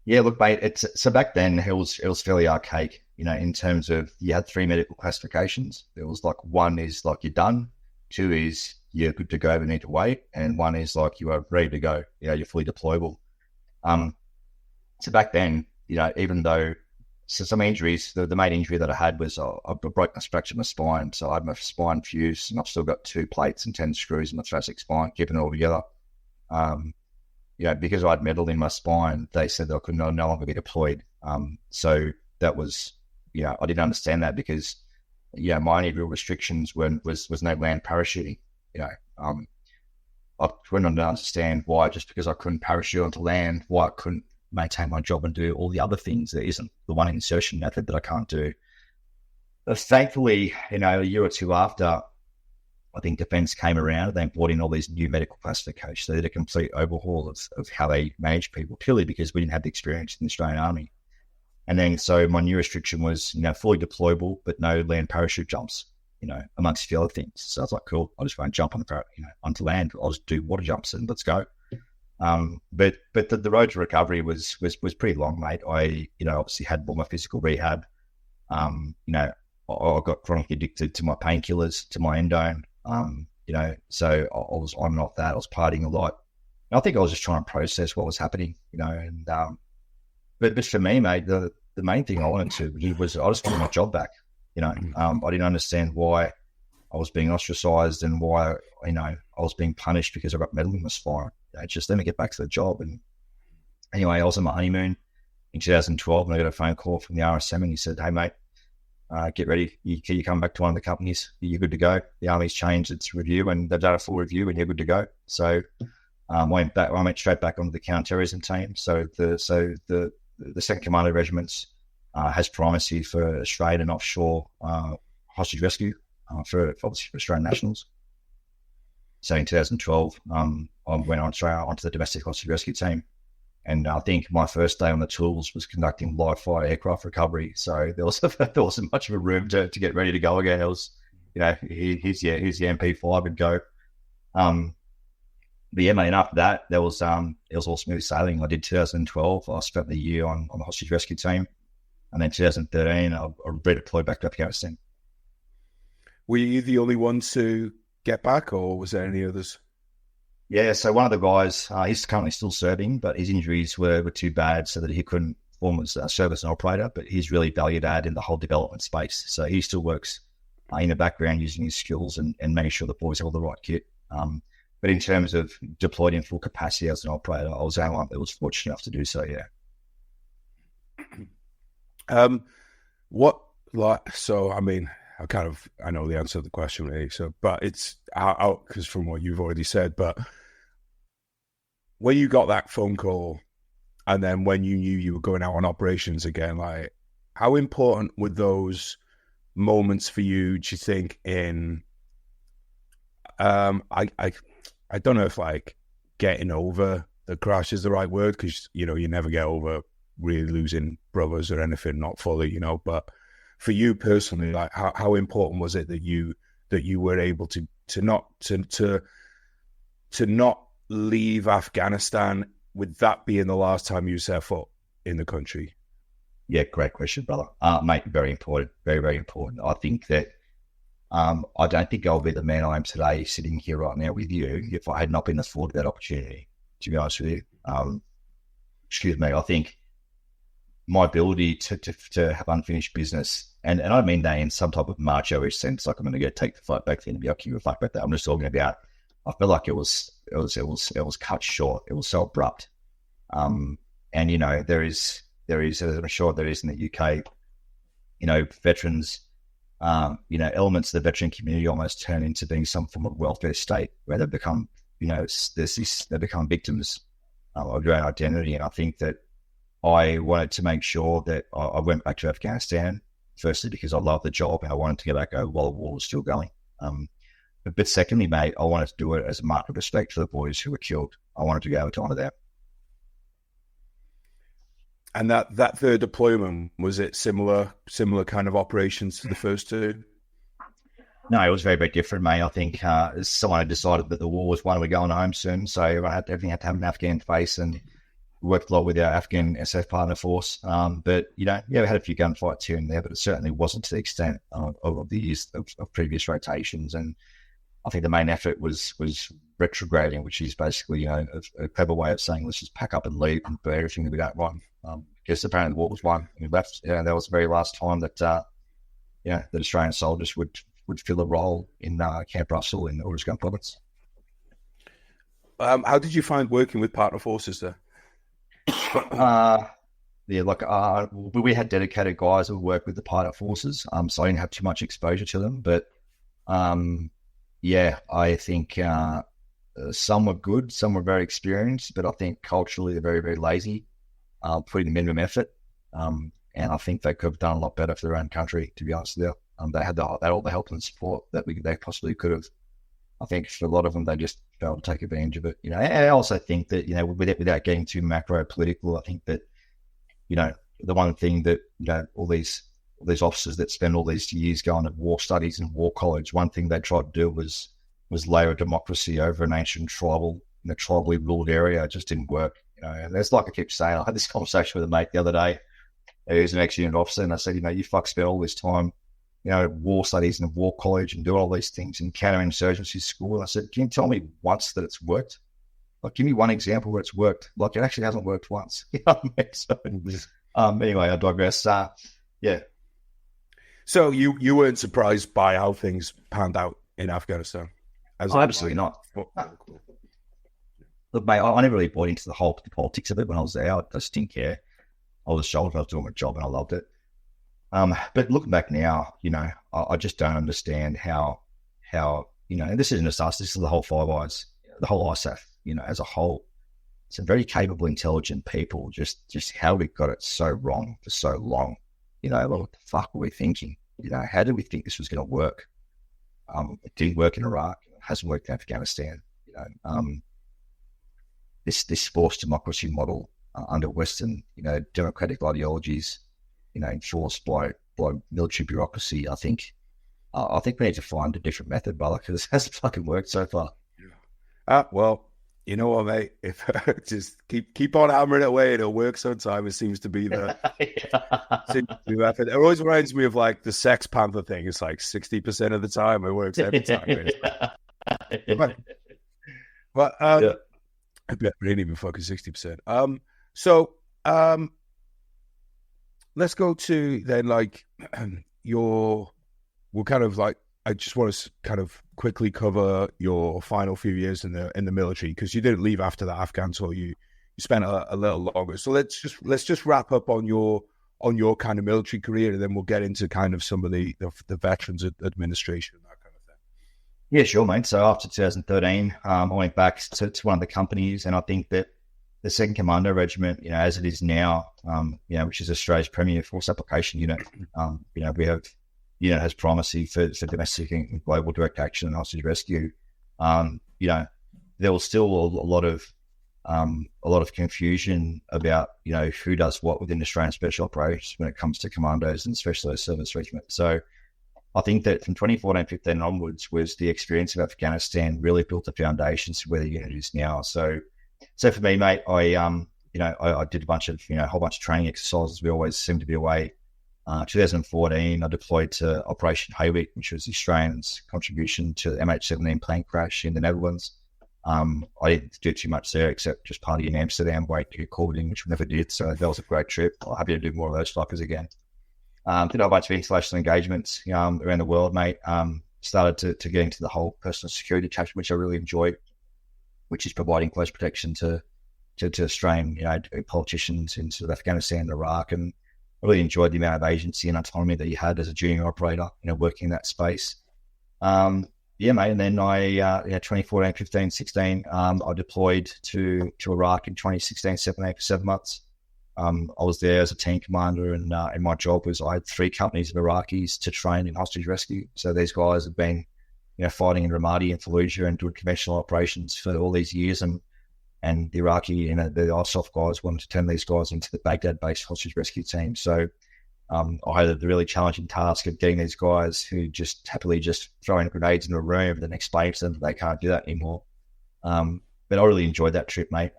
Yeah, look, mate, so back then it was fairly archaic, in terms of you had 3 medical classifications. There was like 1 is like you're done, 2 is you're good to go but need to wait, and 1 is like you are ready to go, you're fully deployable. So back then, even though some injuries, the main injury that I had was I broke my fractured my spine. So I had my spine fused, and I've still got 2 plates and 10 screws in my thoracic spine, keeping it all together. Because I had metal in my spine, they said that I could no longer be deployed. So that was, I didn't understand that because, my only real restrictions was no land parachuting. I couldn't understand why, just because I couldn't parachute onto land, why I couldn't maintain my job and do all the other things. There isn't the one insertion method that I can't do. But thankfully, a year or 2 after, I think defence came around, they brought in all these new medical classifications. They did a complete overhaul of how they manage people, purely because we didn't have the experience in the Australian Army. And then, so my new restriction was, fully deployable, but no land parachute jumps, amongst a few other things. So I was like, cool, I just won't jump onto land. I'll just do water jumps and let's go. But the road to recovery was pretty long, mate. I, obviously had all my physical rehab. I got chronically addicted to my painkillers, to my endone. So I was on and off that. I was partying a lot. And I think I was just trying to process what was happening, but for me, mate, the main thing I wanted to do was I just wanted my job back. I didn't understand why I was being ostracized and why, I was being punished because I got metal in my spine. Just let me get back to the job. And anyway, I was on my honeymoon in 2012 and I got a phone call from the RSM and he said, hey, mate, get ready. You come back to one of the companies. You're good to go. The Army's changed its review and they've done a full review and you're good to go. So I went straight back onto the counter-terrorism team. So the second Commando Regiment has primacy for Australian and offshore hostage rescue for Australian nationals. So in 2012, I went on Australia onto the domestic hostage rescue team. And I think my first day on the tools was conducting live fire aircraft recovery. So there wasn't much of a room to get ready to go again. It was, here's the MP5 and go. But yeah, mate, and after that, it was all smooth sailing. I did 2012. I spent the year on the hostage rescue team. And then 2013, I redeployed back to Afghanistan. Were you the only one to get back, or was there any others? Yeah, so one of the guys, he's currently still serving, but his injuries were too bad so that he couldn't perform as a service and operator, but he's really valued add in the whole development space. So he still works in the background using his skills and making sure the boys have all the right kit. But in terms of deployed in full capacity as an operator, I was fortunate enough to do so, yeah. I know the answer to the question, really. So, but it's out because from what you've already said. But when you got that phone call, and then when you knew you were going out on operations again, like, how important were those moments for you? Do you think? I don't know if like getting over the crash is the right word, because you never get over really losing brothers or anything, not fully, but for you personally, like how important was it that you were able to not leave Afghanistan with that being the last time you set foot in the country? Yeah, great question, brother. Mate, very important, very, very important. I think that I don't think I'll be the man I am today sitting here right now with you if I had not been afforded that opportunity, to be honest with you. Excuse me, I think my ability to have unfinished business, and I mean that in some type of macho-ish sense, like I'm going to go take the fight back then and be like, you fuck about that. I'm just talking about, I feel like it was cut short. It was so abrupt. And there is, as I'm sure there is in the UK, veterans, elements of the veteran community almost turn into being some form of welfare state where they become, they become victims of their own identity. And I think that I wanted to make sure that I went back to Afghanistan, firstly, because I love the job and I wanted to get back while the war was still going. But secondly, mate, I wanted to do it as a mark of respect for the boys who were killed. I wanted to go to honour them. And that third deployment, was it similar kind of operations to the first two? No, it was very, very different, mate. I think someone had decided that the war was won, we're going home soon, so everything had to have an Afghan face, and we worked a lot with our Afghan SF partner force. But, we had a few gunfights here and there, but it certainly wasn't to the extent of the years of previous rotations. And I think the main effort was retrograding, which is basically, a clever way of saying, let's just pack up and leave and do everything that we don't want. Because apparently the war was won and we left. That was the very last time that, that Australian soldiers would fill a role in Camp Russell in the Uruzgan province. How did you find working with partner forces there? We had dedicated guys who worked with the partner forces, so I didn't have too much exposure to them. But I think some were good, some were very experienced, but I think culturally they're very, very lazy, putting the minimum effort. And I think they could have done a lot better for their own country, to be honest with you. They had all the help and support that they possibly could have. I think for a lot of them, they just failed to take advantage of it. And I also think that, without getting too macro political, I think that, the one thing that, all these officers that spend all these years going to war studies and war college, one thing they tried to do was layer a democracy over an ancient tribally ruled area. It just didn't work. And it's like I keep saying, I had this conversation with a mate the other day. He was an ex-unit officer, and I said, you spent all this time, war studies and war college and doing all these things in counterinsurgency school. And I said, can you tell me once that it's worked? Like, give me one example where it's worked. Like, it actually hasn't worked once. So, anyway, I digress. So you weren't surprised by how things panned out in Afghanistan? Absolutely not. Look, mate, I never really bought into the politics of it when I was there. I just didn't care. I was told I was doing my job and I loved it. But looking back now, I just don't understand how this isn't just us, this is the whole Five Eyes, the whole ISAF, as a whole. Some very capable, intelligent people, just how we got it so wrong for so long. What the fuck were we thinking? How did we think this was going to work? It didn't work in Iraq. It hasn't worked in Afghanistan. This forced democracy model under Western, democratic ideologies, enforced by military bureaucracy. I think we need to find a different method, brother, because it hasn't fucking worked so far. Well, you know what, mate? If just keep on hammering it away, it'll work sometime. It seems to be the method. It always reminds me of like the Sex Panther thing. It's like 60% of the time it works every time. But it ain't even fucking 60%. So let's go to then like we'll kind of like, I just want to kind of quickly cover your final few years in the military, because you didn't leave after the Afghan tour. You spent a little longer. So let's just wrap up on your kind of military career, and then we'll get into kind of some of the Veterans Administration and that kind of thing. Yeah, sure, mate. So after 2013, I went back to one of the companies, and I think that the 2nd Commando Regiment, as it is now, which is Australia's premier force application unit, we have has primacy for domestic and global direct action and hostage rescue. There was still a lot of confusion about who does what within Australian Special Operations when it comes to commandos and specialist service regiment. So I think that from 2014-15 onwards was the experience of Afghanistan really built the foundations for where the unit is now. So for me, mate, I did a whole bunch of training exercises. We always seem to be away. 2014, I deployed to Operation Haywick, which was Australians' contribution to the MH17 plane crash in the Netherlands. I didn't do too much there except just party in Amsterdam, wait to get called in, which we never did. So that was a great trip. I'm happy to do more of those flyers again. Did a bunch of international engagements around the world, mate. Started to get into the whole personal security chapter, which I really enjoyed, which is providing close protection to Australian politicians in sort of Afghanistan and Iraq. And I really enjoyed the amount of agency and autonomy that you had as a junior operator, working in that space. Yeah, mate. And then I, 2014, 15, 16, I deployed to Iraq in 2016, 17 for 7 months. I was there as a team commander, and my job was I had 3 companies of Iraqis to train in hostage rescue. So these guys have been, fighting in Ramadi and Fallujah and doing conventional operations for all these years. And the Iraqi, the ISAF guys wanted to turn these guys into the Baghdad-based hostage rescue team. So I had the really challenging task of getting these guys who just happily just throwing grenades in a room and then explain to them that they can't do that anymore. But I really enjoyed that trip, mate.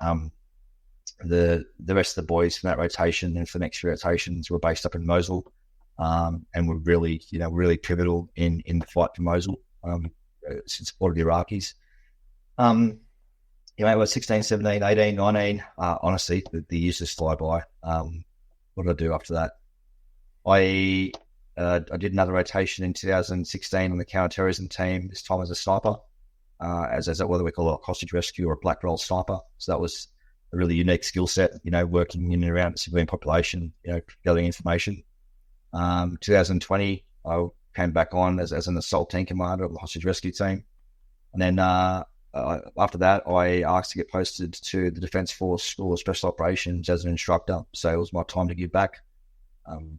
The rest of the boys from that rotation and for the next few rotations were based up in Mosul, and were really, really pivotal in the fight for Mosul, since support of the Iraqis. Mate, was 16, 17, 18, 19. Honestly, the years just fly by. What did I do after that? I did another rotation in 2016 on the counterterrorism team, this time as a sniper, as what we call a hostage rescue or a black roll sniper. So that was a really unique skill set, working in and around the civilian population, gathering information. 2020, I came back on as an assault team commander of the hostage rescue team. And then after that, I asked to get posted to the Defence Force School of Special Operations as an instructor. So it was my time to give back.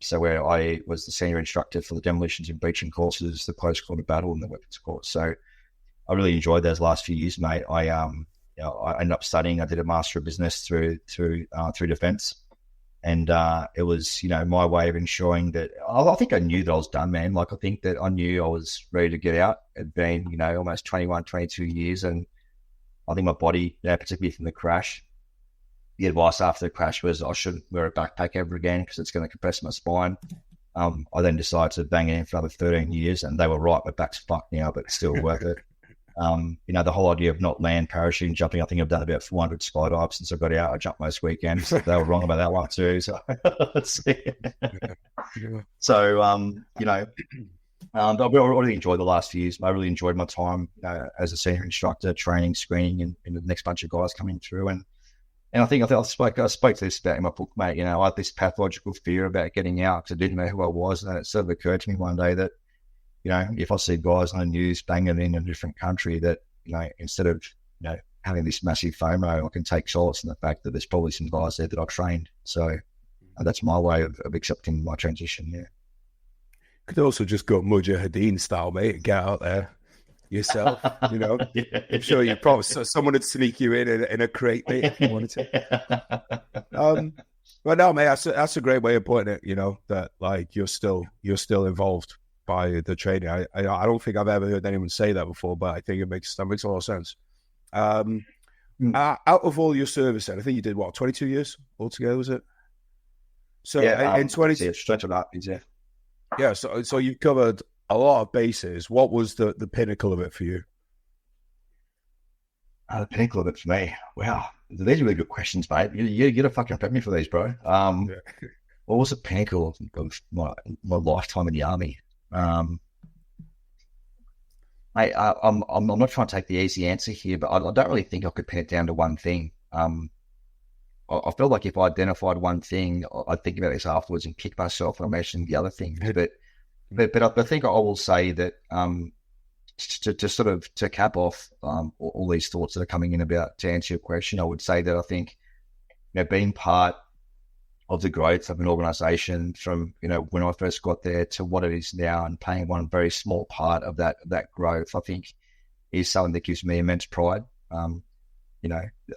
So where I was the senior instructor for the demolitions and breaching courses, the post-quarter battle, and the weapons course. So I really enjoyed those last few years, mate. I ended up studying. I did a Master of Business through Defence, and it was my way of ensuring that I think I knew that I was done, man. Like I think that I knew I was ready to get out. It'd been almost 21, 22 years, and I think my body, particularly from the crash. The advice after the crash was I shouldn't wear a backpack ever again because it's going to compress my spine. I then decided to bang it in for another 13 years, and they were right. My back's fucked now, but it's still worth it. The whole idea of not land parachuting, jumping, I think I've done about 400 skydives since I got out. I jumped most weekends. They were wrong about that one too. So, I really enjoyed the last few years. I really enjoyed my time as a senior instructor, training, screening, and the next bunch of guys coming through. And I think I spoke to this about in my book, mate. I had this pathological fear about getting out because I didn't know who I was. And it sort of occurred to me one day that, if I see guys on the news banging in a different country, that, instead of, having this massive FOMO, I can take solace in the fact that there's probably some guys there that I trained. So that's my way of accepting my transition, yeah. Could also just go Mujahideen style, mate, and get out there. yourself. I'm sure you probably someone would sneak you in a crate, mate, if you wanted to. But no, mate, that's a great way of putting it. That like you're still involved by the training. I don't think I've ever heard anyone say that before, but I think that makes a lot of sense. Out of all your service, then I think you did 22 years altogether, was it? So in 22, stretch of that, yeah. Yeah, so you covered a lot of bases. What was the pinnacle of it for you? The pinnacle of it for me. Wow, these are really good questions, mate. You got to fucking prep me for these, bro. What was the pinnacle of my lifetime in the army? I'm not trying to take the easy answer here, but I don't really think I could pin it down to one thing. I felt like if I identified one thing, I'd think about this afterwards and kick myself when I mentioned the other things. But I think I will say that to cap off all these thoughts that are coming in about to answer your question, I would say that I think being part of the growth of an organisation from when I first got there to what it is now, and playing one very small part of that growth, I think is something that gives me immense pride.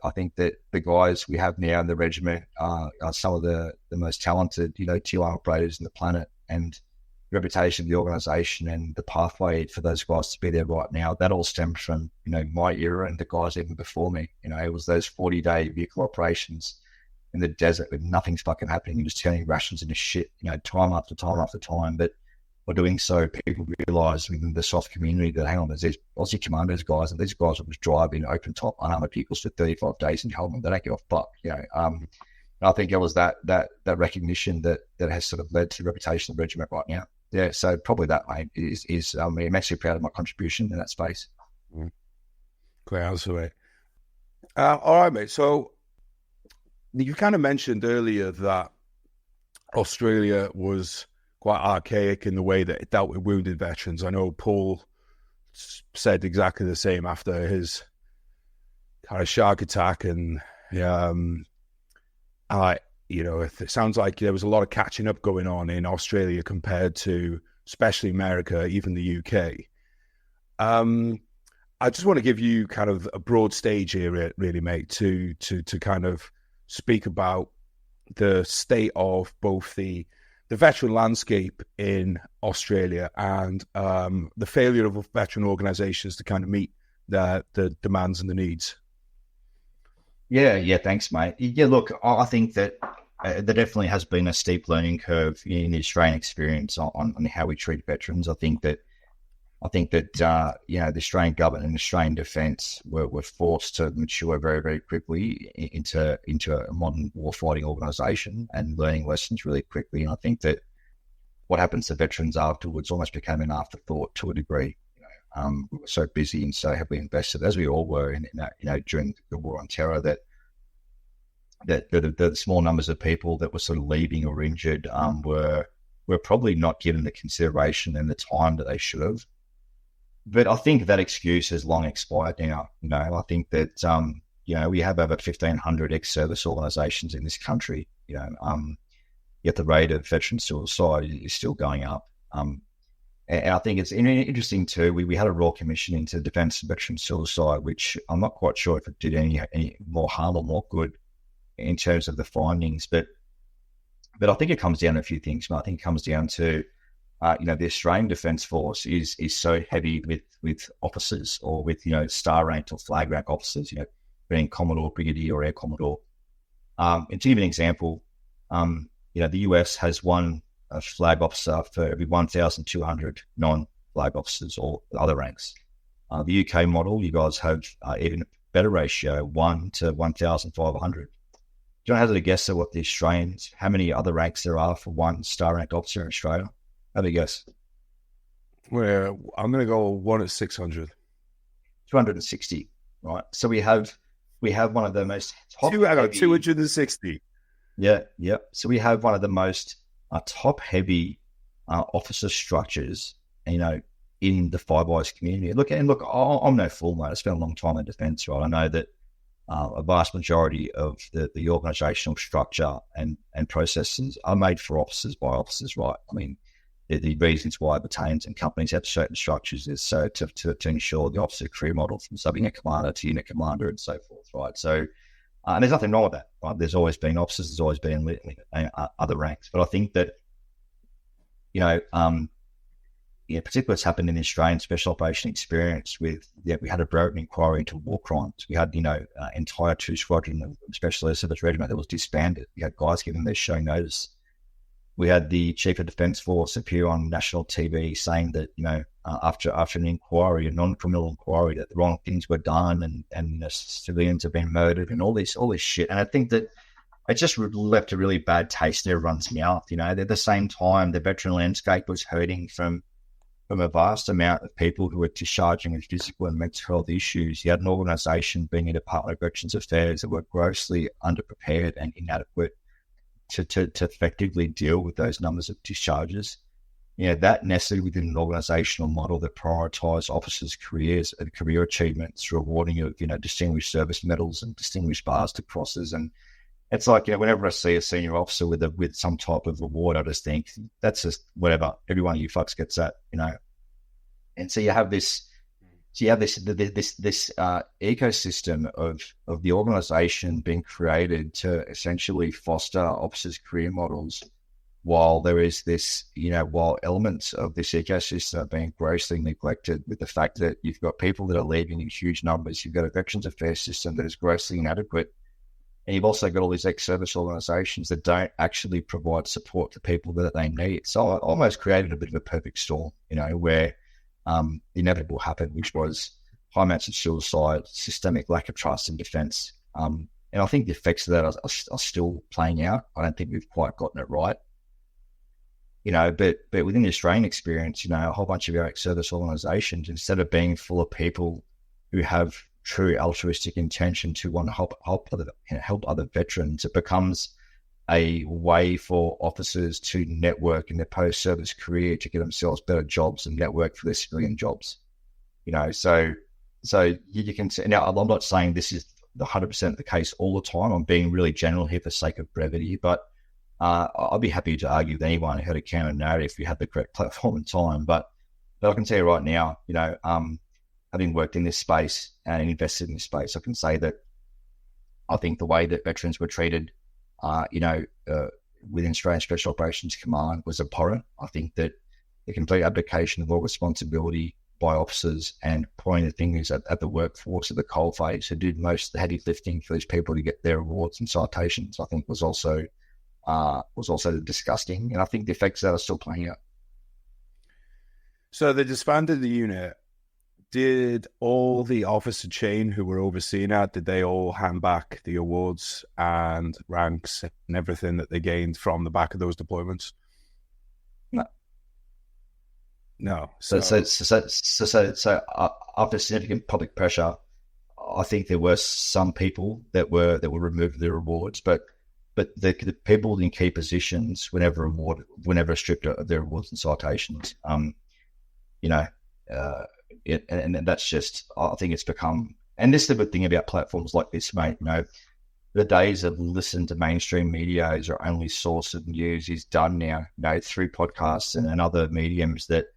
I think that the guys we have now in the regiment are some of the most talented, Tier 1 operators on the planet, and the reputation of the organisation and the pathway for those guys to be there right now, that all stems from, my era and the guys even before me. It was those 40-day vehicle operations in the desert with nothing's fucking happening. You're just turning rations into shit, time after time after time. But by doing so, people realise within the soft community that, hang on, there's these Aussie Commandos guys, and these guys will just drive in open top unarmoured vehicles for 35 days in helmet. They don't give a fuck, I think it was that recognition that has sort of led to the reputation of the regiment right now. Yeah, so probably that, mate, is I'm immensely proud of my contribution in that space. Great answer, mate. All right, mate. So you kind of mentioned earlier that Australia was quite archaic in the way that it dealt with wounded veterans. I know Paul said exactly the same after his kind of shark attack, and it sounds like there was a lot of catching up going on in Australia compared to especially America, even the UK. I just want to give you kind of a broad stage here, really, mate, to kind of speak about the state of both the veteran landscape in Australia and the failure of veteran organisations to kind of meet the demands and the needs. Yeah, thanks, mate. Yeah, look, I think that there definitely has been a steep learning curve in the Australian experience on how we treat veterans. I think that the Australian government and Australian defence were forced to mature very, very quickly into a modern warfighting organisation and learning lessons really quickly. And I think that what happens to veterans afterwards almost became an afterthought to a degree. We were so busy and so heavily invested, as we all were in that, during the war on terror, that the small numbers of people that were sort of leaving or injured were probably not given the consideration and the time that they should have. But I think that excuse has long expired now. I think that we have over 1,500 ex-service organisations in this country. Yet the rate of veteran suicide is still going up. And I think it's interesting too. We had a Royal Commission into defence and veteran suicide, which I'm not quite sure if it did any more harm or more good in terms of the findings. But I think it comes down to a few things. I think it comes down to the Australian Defence Force is so heavy with officers, or with star ranked or flag rank officers, being Commodore, Brigadier, or Air Commodore. And to give an example, the US has one flag officer for every 1,200 non-flag officers or other ranks. The UK model, you guys have even a better ratio, 1 to 1,500. Do you want to hazard a guess at what the Australians, how many other ranks there are for one star ranked officer in Australia? Have a guess. Well, I'm going to go 1 at 600. 260, right? So we have one of the most top 260. Yeah. So we have one of the most top heavy officer structures, in the Five Eyes community. Look, I'm no fool, mate. I spent a long time in defence, right? I know that a vast majority of the organisational structure and processes are made for officers by officers, right? I mean, the reasons why battalions and companies have certain structures is so to ensure the officer career model from sub-unit commander to unit commander and so forth, right? So, and there's nothing wrong with that, right? There's always been officers, there's always been other ranks. But I think that, particularly what's happened in the Australian Special Operation experience we had a broken inquiry into war crimes. We had, entire 2 squadron of Special Air Service Regiment that was disbanded. We had guys giving their show notice. We had the Chief of Defence Force appear on national TV saying that, after an inquiry, a non-criminal inquiry, that the wrong things were done and civilians have been murdered and all this shit. And I think that it just left a really bad taste in everyone's mouth. At the same time, the veteran landscape was hurting from a vast amount of people who were discharging with physical and mental health issues. You had an organisation being a Department of Veterans Affairs that were grossly underprepared and inadequate to effectively deal with those numbers of discharges. That nested within an organisational model that prioritised officers' careers and career achievements through awarding of, distinguished service medals and distinguished bars to crosses. And it's like, whenever I see a senior officer with some type of award, I just think that's just whatever. Every one of you fucks gets that, And so you have this ecosystem of the organisation being created to essentially foster officers' career models, while there is this, while elements of this ecosystem are being grossly neglected, with the fact that you've got people that are leaving in huge numbers. You've got a Veterans Affairs system that is grossly inadequate. And you've also got all these ex-service organisations that don't actually provide support to people that they need. So I almost created a bit of a perfect storm, where the inevitable happened, which was high amounts of suicide, systemic lack of trust in defence. And I think the effects of that are still playing out. I don't think we've quite gotten it right. But within the Australian experience, a whole bunch of our ex-service organisations, instead of being full of people who have true altruistic intention to want to help other veterans, it becomes a way for officers to network in their post-service career to get themselves better jobs and network for their civilian jobs. So you can say, now I'm not saying this is the 100% the case all the time. I'm being really general here for the sake of brevity, but I'll be happy to argue with anyone who had a counter narrative if you had the correct platform and time. But I can tell you right now, having worked in this space and invested in this space, I can say that I think the way that veterans were treated, within Australian Special Operations Command was abhorrent. I think that the complete abdication of all responsibility by officers and pointing the fingers at the workforce at the coalface who did most of the heavy lifting for these people to get their awards and citations, I think was also disgusting. And I think the effects of that are still playing out. So they disbanded the unit. Did all the officer chain who were overseeing that, did they all hand back the awards and ranks and everything that they gained from the back of those deployments? No. So after significant public pressure, I think there were some people that were removed their awards, but the people in key positions, whenever stripped of their awards and citations, and that's just, I think it's become, and this is the good thing about platforms like this, mate, the days of listen to mainstream media as your only source of news is done now, through podcasts and other mediums that,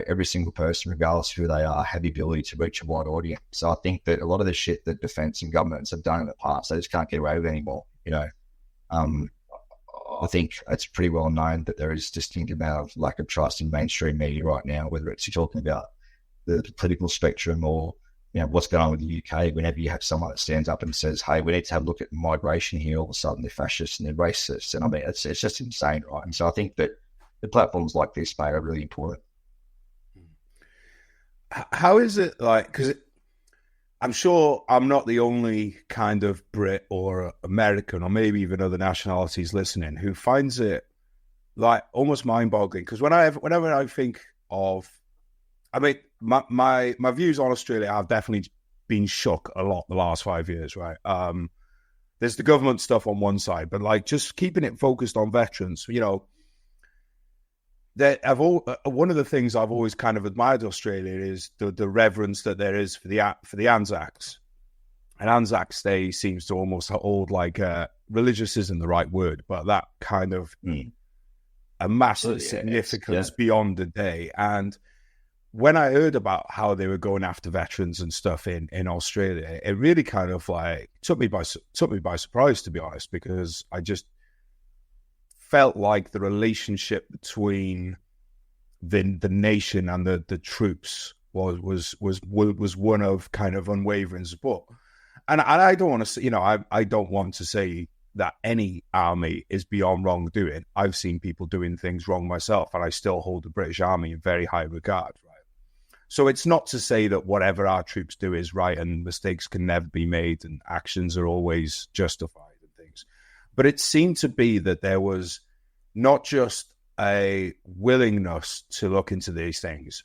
every single person, regardless of who they are, have the ability to reach a wide audience. So I think that a lot of the shit that defence and governments have done in the past, they just can't get away with anymore, I think it's pretty well known that there is a distinct amount of lack of trust in mainstream media right now, whether it's you're talking about the political spectrum or what's going on with the UK. Whenever you have someone that stands up and says, hey, we need to have a look at migration here, all of a sudden they're fascists and they're racists. And I mean, it's just insane, right? And so I think that the platforms like this, mate, are really important. How is it like, because I'm sure I'm not the only kind of Brit or American or maybe even other nationalities listening who finds it like almost mind-boggling. Because whenever I think of, I mean, my views on Australia have definitely been shook a lot the last 5 years, right? There's the government stuff on one side, but like just keeping it focused on veterans, one of the things I've always kind of admired Australia is the reverence that there is for the Anzacs. And Anzacs Day seems to almost hold like religious isn't the right word, but that kind of a massive significance beyond the day. And when I heard about how they were going after veterans and stuff in Australia, it really kind of like took me by surprise, to be honest, because I just felt like the relationship between the nation and the troops was one of kind of unwavering support. And I don't want to say, I don't want to say that any army is beyond wrongdoing. I've seen people doing things wrong myself, and I still hold the British Army in very high regard, right? So it's not to say that whatever our troops do is right and mistakes can never be made and actions are always justified and things. But it seemed to be that there was not just a willingness to look into these things,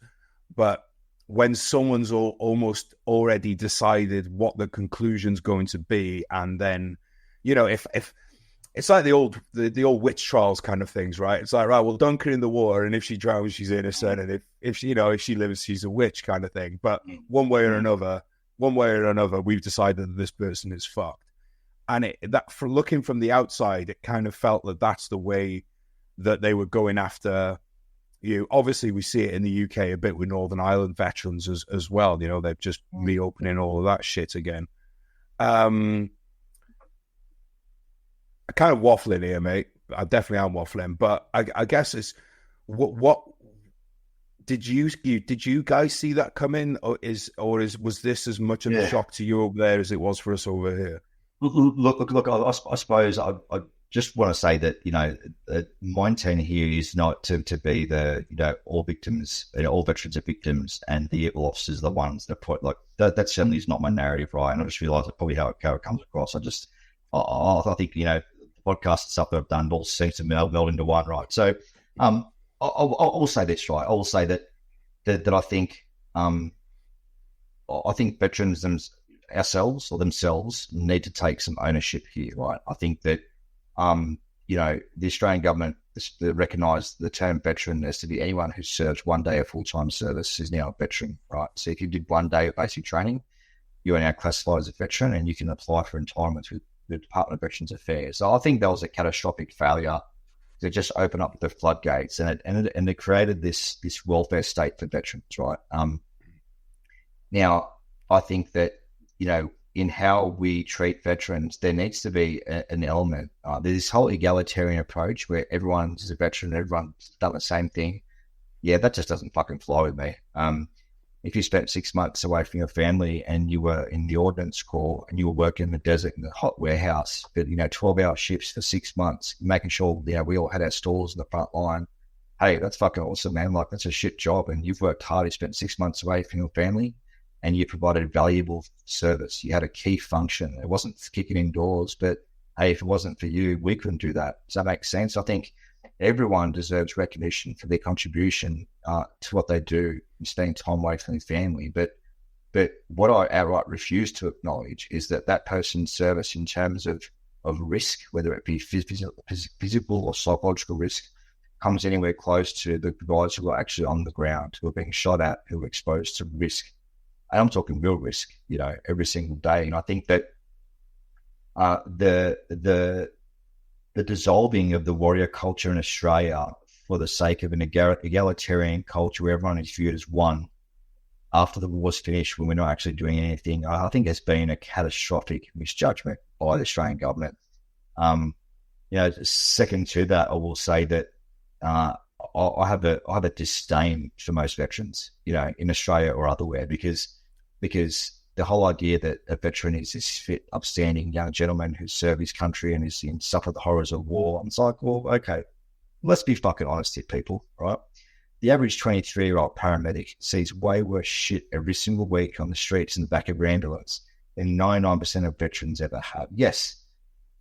but when someone's almost already decided what the conclusion's going to be, and then, if it's like the old witch trials kind of things, right? It's like, right, we'll dunk her in the water, and if she drowns, she's innocent, and if she lives, she's a witch kind of thing. But one way or another, we've decided that this person is fucked. And for looking from the outside, it kind of felt that that's the way that they were going after you. Obviously, we see it in the UK a bit with Northern Ireland veterans as well. They're just reopening all of that shit again. I kind of waffling here, mate. I definitely am waffling, but I guess it's what did you guys see that come in, or was this as much of a shock to you over there as it was for us over here? Look. I suppose I just want to say that my intent here is not to be the all victims, all veterans are victims, and the evil officers are the ones that put that certainly is not my narrative, right? And I just realise that's probably how it comes across. I think the podcast and stuff that I've done all seems to meld into one, right? So I'll say this, right? I will say that I think veterans themselves need to take some ownership here, right? I think that the Australian government recognised the term veteran as to be anyone who serves 1 day of full-time service is now a veteran, right? So if you did 1 day of basic training, you are now classified as a veteran, and you can apply for entitlements with the Department of Veterans Affairs. So I think that was a catastrophic failure to just open up the floodgates, and it created this welfare state for veterans, right? Now, I think that in how we treat veterans, there needs to be an element. There's this whole egalitarian approach where everyone's a veteran, everyone's done the same thing. Yeah, that just doesn't fucking fly with me. If you spent 6 months away from your family and you were in the Ordnance Corps and you were working in the desert in the hot warehouse, but 12-hour shifts for 6 months, making sure we all had our stores in the front line. Hey, that's fucking awesome, man. Like, that's a shit job, and you've worked hard. You spent 6 months away from your family, and you provided valuable service. You had a key function. It wasn't kicking indoors, but hey, if it wasn't for you, we couldn't do that. Does that make sense? I think everyone deserves recognition for their contribution to what they do, spending time away from their family. But what I outright refuse to acknowledge is that person's service in terms of risk, whether it be physical or psychological risk, comes anywhere close to the guys who are actually on the ground, who are being shot at, who are exposed to risk. And I'm talking real risk, every single day. And I think that the dissolving of the warrior culture in Australia for the sake of an egalitarian culture where everyone is viewed as one after the war's finished, when we're not actually doing anything, I think has been a catastrophic misjudgment by the Australian government. Second to that, I will say that I have a disdain for most veterans, in Australia or otherwhere, because the whole idea that a veteran is this fit, upstanding young gentleman who served his country and has suffered the horrors of war. It's like, well, okay, let's be fucking honest here, people, right? The average 23-year-old paramedic sees way worse shit every single week on the streets in the back of your ambulance than 99% of veterans ever have. Yes,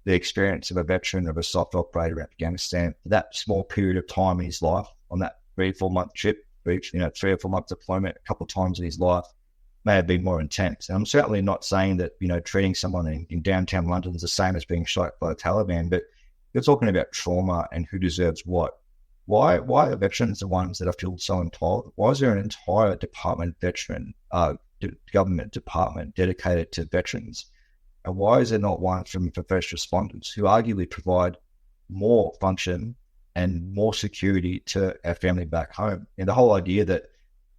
the experience of a veteran of a soft operator in Afghanistan, that small period of time in his life, on that 3 or 4 month trip, 3 or 4 month deployment, a couple of times in his life, may have been more intense. And I'm certainly not saying that, treating someone in downtown London is the same as being shot by the Taliban, but you're talking about trauma and who deserves what. Why are veterans the ones that I feel so entitled? Why is there an entire government department dedicated to veterans? And why is there not one from first responders who arguably provide more function and more security to our family back home. And the whole idea that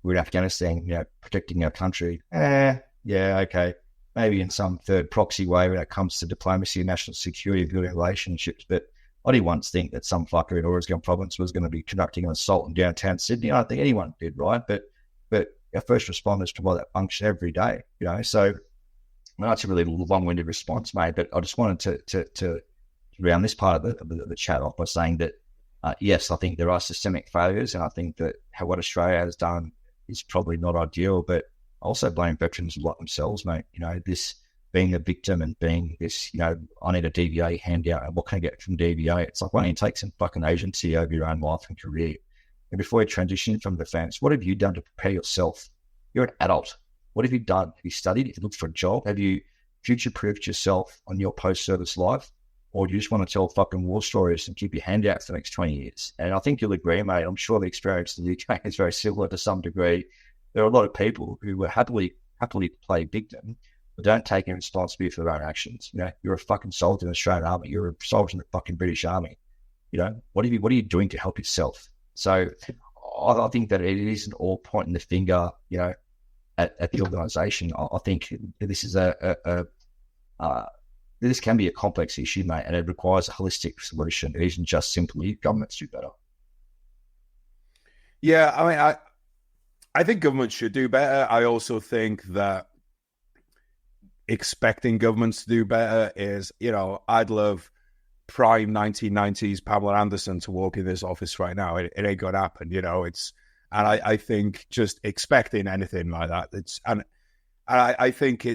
we're in Afghanistan, protecting our country, yeah, okay, maybe in some third proxy way when it comes to diplomacy and national security, building relationships. But I didn't once think that some fucker in Oregon province was going to be conducting an assault in downtown Sydney. I don't think anyone did, right? But our first responders provide that function every day, So that's a really long-winded response, mate. But I just wanted to round this part of the chat off by saying that, yes, I think there are systemic failures, and I think that what Australia has done is probably not ideal, but I also blame veterans a lot themselves, mate. This being a victim and being this, I need a DVA handout, and what can I get from DVA? It's like, why don't you take some fucking agency over your own life and career? And before you transition from defense, what have you done to prepare yourself? You're an adult. What have you done? Have you studied? Have you looked for a job? Have you future-proofed yourself on your post-service life? Or do you just want to tell fucking war stories and keep your hand out for the next 20 years? And I think you'll agree, mate. I'm sure the experience in the UK is very similar to some degree. There are a lot of people who will happily play victim, but don't take any responsibility for their own actions. You're a fucking soldier in the Australian Army. You're a soldier in the fucking British Army. What are you doing to help yourself? So I think that it isn't all pointing the finger, at the organisation. I think this is this can be a complex issue, mate, and it requires a holistic solution. It isn't just simply governments do better. Yeah, I mean, I think governments should do better. I also think that expecting governments to do better is, I'd love prime 1990s Pamela Anderson to walk in this office right now. It ain't gonna happen, and I think just expecting anything like that, I think,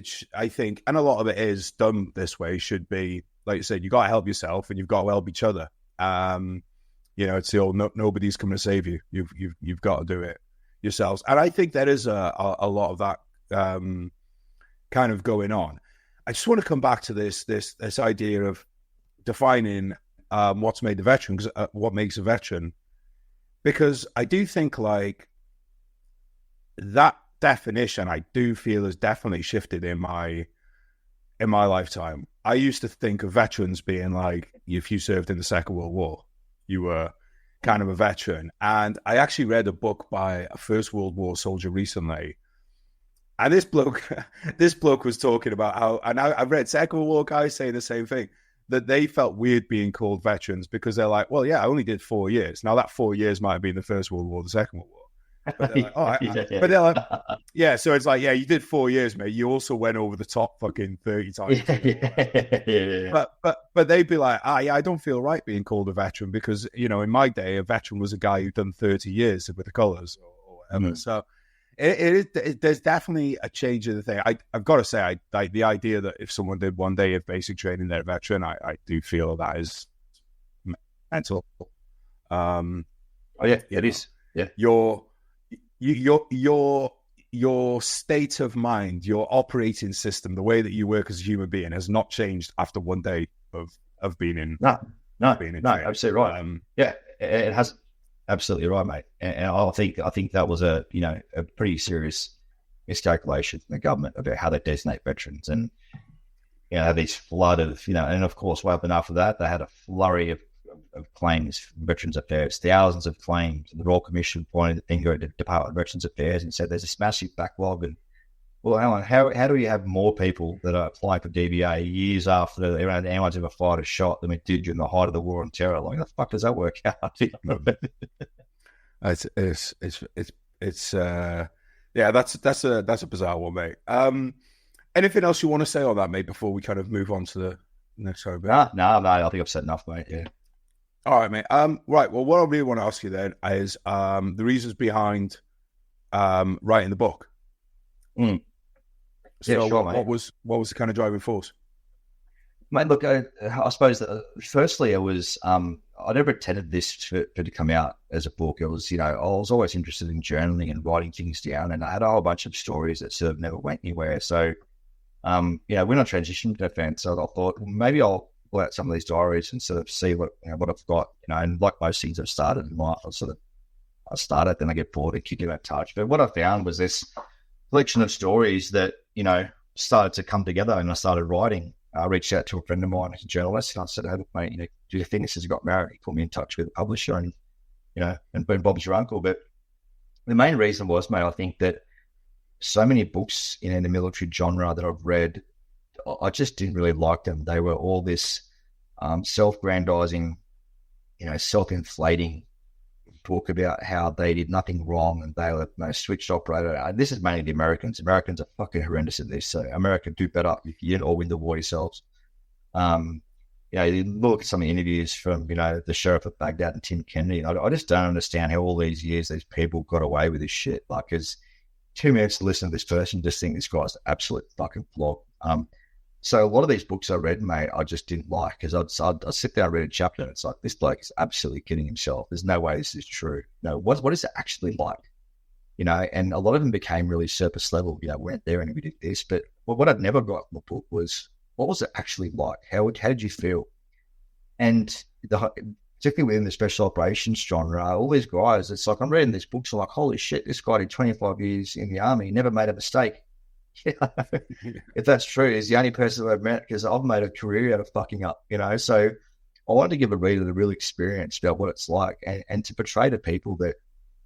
and a lot of it is done this way, should be, like you said, you got to help yourself and you've got to help each other. It's the old, nobody's coming to save you. You've got to do it yourselves. And I think there is a lot of that kind of going on. I just want to come back to this idea of defining what's made the veteran, what makes a veteran, because I do think like that definition, I do feel has definitely shifted in my lifetime. I used to think of veterans being like, if you served in the Second World War, you were kind of a veteran. And I actually read a book by a First World War soldier recently, and this bloke was talking about how, and I've read Second World War guys saying the same thing, that they felt weird being called veterans because they're like, well, yeah, I only did 4 years. Now that 4 years might have been the First World War, the Second World War. But they're like, but they're like, yeah. So it's like, yeah, you did 4 years, mate. You also went over the top fucking 30 times. But they'd be like, yeah, I don't feel right being called a veteran because, in my day, a veteran was a guy who'd done 30 years with the colours or whatever. So there's definitely a change in the thing. I've got to say, I like the idea that if someone did 1 day of basic training, they're a veteran. I do feel that is mental. It is. Yeah. Your state of mind, your operating system, the way that you work as a human being has not changed after 1 day of being in. No, absolutely right. It has. Absolutely right, mate. And I think that was a pretty serious miscalculation from the government about how they designate veterans, and these flood of and of course what happened after that, they had a flurry of claims from Veterans Affairs, thousands of claims. And the Royal Commission pointed the finger at the Department of Veterans Affairs and said there's this massive backlog. And well, Alan, how do we have more people that are applying for DVA years after anyone's ever fired a shot than we did during the height of the war on terror? Like, how the fuck does that work out? That's a bizarre one, mate. Anything else you want to say on that, mate, before we kind of move on to the next topic? No, I think I've said enough, mate. Yeah. All right, mate. Right. Well, what I really want to ask you then is the reasons behind writing the book. So sure, what was the kind of driving force? Mate, look, I suppose that firstly, it was I never intended this to come out as a book. It was, I was always interested in journaling and writing things down, and I had a whole bunch of stories that sort of never went anywhere. So, when I transitioned to defense, I thought, well, maybe I'll pull out some of these diaries and sort of see what I've got, and like most things I've started in life, I started, then I get bored and kick it out touch. But what I found was this collection of stories that, started to come together, and I started writing. I reached out to a friend of mine who's a journalist, and I said, "Hey, look, mate, do you think this has got married?" He put me in touch with a publisher, and and Bob's your uncle. But the main reason was, mate, I think that so many books in the military genre that I've read, I just didn't really like them. They were all this self-grandizing, self-inflating talk about how they did nothing wrong and they were switched operator. This is mainly the Americans. Americans are fucking horrendous at this. So America do better if you all win the war yourselves. You look at some of the interviews from, the sheriff of Baghdad and Tim Kennedy. I just don't understand how all these years these people got away with this shit. Like, because 2 minutes to listen to this person, just think this guy's an absolute fucking flog. So a lot of these books I read, mate, I just didn't like, because I'd sit there and read a chapter and it's like, this bloke is absolutely kidding himself. There's no way this is true. No, what is it actually like? And a lot of them became really surface level. Went there and we did this. But what I'd never got from the book was, what was it actually like? How did you feel? And particularly within the special operations genre, all these guys, it's like, I'm reading these books, I'm like, holy shit, this guy did 25 years in the army, never made a mistake. If that's true, he's the only person I've met, because I've made a career out of fucking up, So I wanted to give a reader the real experience about what it's like, and to portray to people that,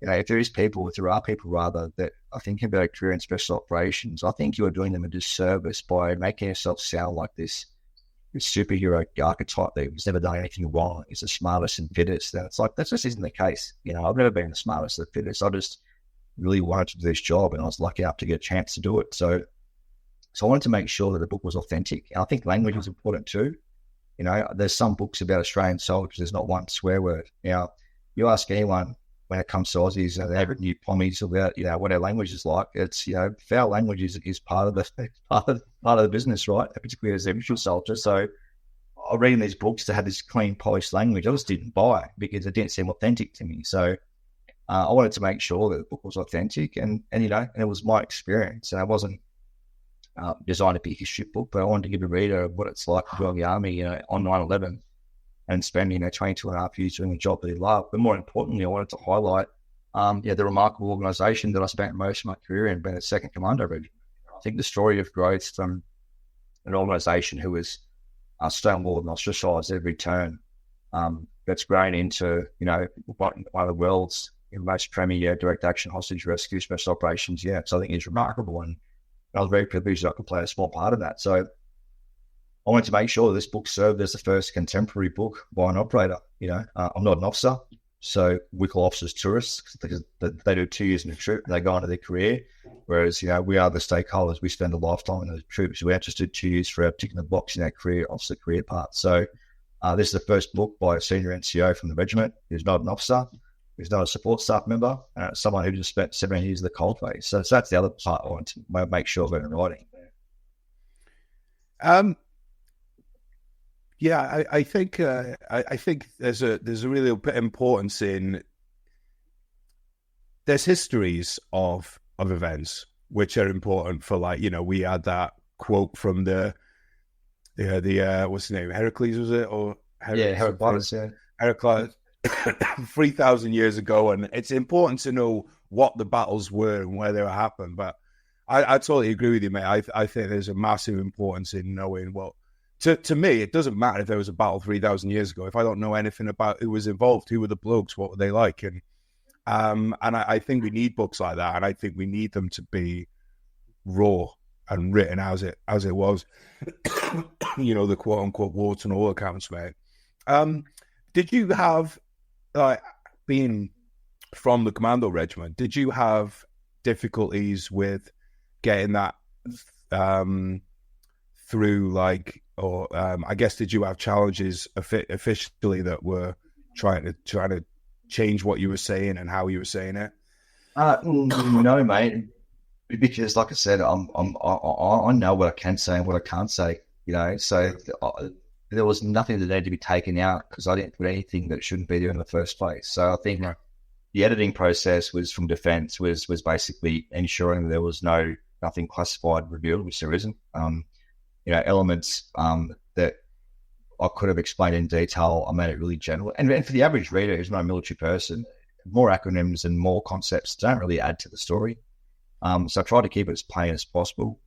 if there are people rather that are thinking about a career in special operations, I think you are doing them a disservice by making yourself sound like this superhero archetype that has never done anything wrong, is the smartest and fittest. And it's like, that just isn't the case. I've never been the smartest or the fittest. I just really wanted to do this job, and I was lucky enough to get a chance to do it. So I wanted to make sure that the book was authentic. And I think language is important too. There's some books about Australian soldiers, there's not one swear word. You ask anyone when it comes to Aussies, they have new pommies about, what our language is like. It's, foul language is part of the business, right? Particularly as a infantry soldier. So I'm reading these books to have this clean, polished language. I just didn't buy because it didn't seem authentic to me. So I wanted to make sure that the book was authentic, and it was my experience. And I wasn't designed to be a history book, but I wanted to give a reader what it's like to join the army, on 9/11 and spend, 22 and a half years doing a job that he loved. But more importantly, I wanted to highlight, the remarkable organisation that I spent most of my career in, being the 2nd Commando Regiment. I think the story of growth from an organisation who was stonewalled and ostracised at every turn, that's grown into, one of the world's most premier direct action hostage rescue special operations. Yeah, so I think it's remarkable, and I was very privileged that I could play a small part of that. So I wanted to make sure this book served as the first contemporary book by an operator. I'm not an officer, so we call officers tourists, because they do 2 years in the troop and they go on to their career. Whereas, we are the stakeholders. We spend a lifetime in the troops. We just do 2 years for our particular box in our career, officer career part. So this is the first book by a senior NCO from the regiment who's not an officer, who's not a support staff member, someone who just spent 7 years in the coalface. So that's the other part I want to make sure of it in writing. Yeah, I think there's a really importance in, there's histories of events which are important for, like, we had that quote from the what's his name, Heracles, was it? Or Heracles, yeah. Heracles 3,000 years ago, and it's important to know what the battles were and where they were happened. But I totally agree with you, mate. I think there's a massive importance in knowing what. To me, it doesn't matter if there was a battle 3,000 years ago. If I don't know anything about who was involved, who were the blokes, what were they like, and I think we need books like that, and I think we need them to be raw and written as it was. The quote unquote warts and all accounts, mate. Did you have, being from the Commando Regiment, did you have difficulties with getting that through, I guess, did you have challenges officially that were trying to change what you were saying and how you were saying it? No, mate, because like I said, I know what I can say and what I can't say. So there was nothing that needed to be taken out because I didn't put anything that shouldn't be there in the first place. So I think the editing process was from defense was basically ensuring that there was nothing classified revealed, which there isn't. Elements that I could have explained in detail, I made it really general. And for the average reader who's not a military person, more acronyms and more concepts don't really add to the story. So I tried to keep it as plain as possible.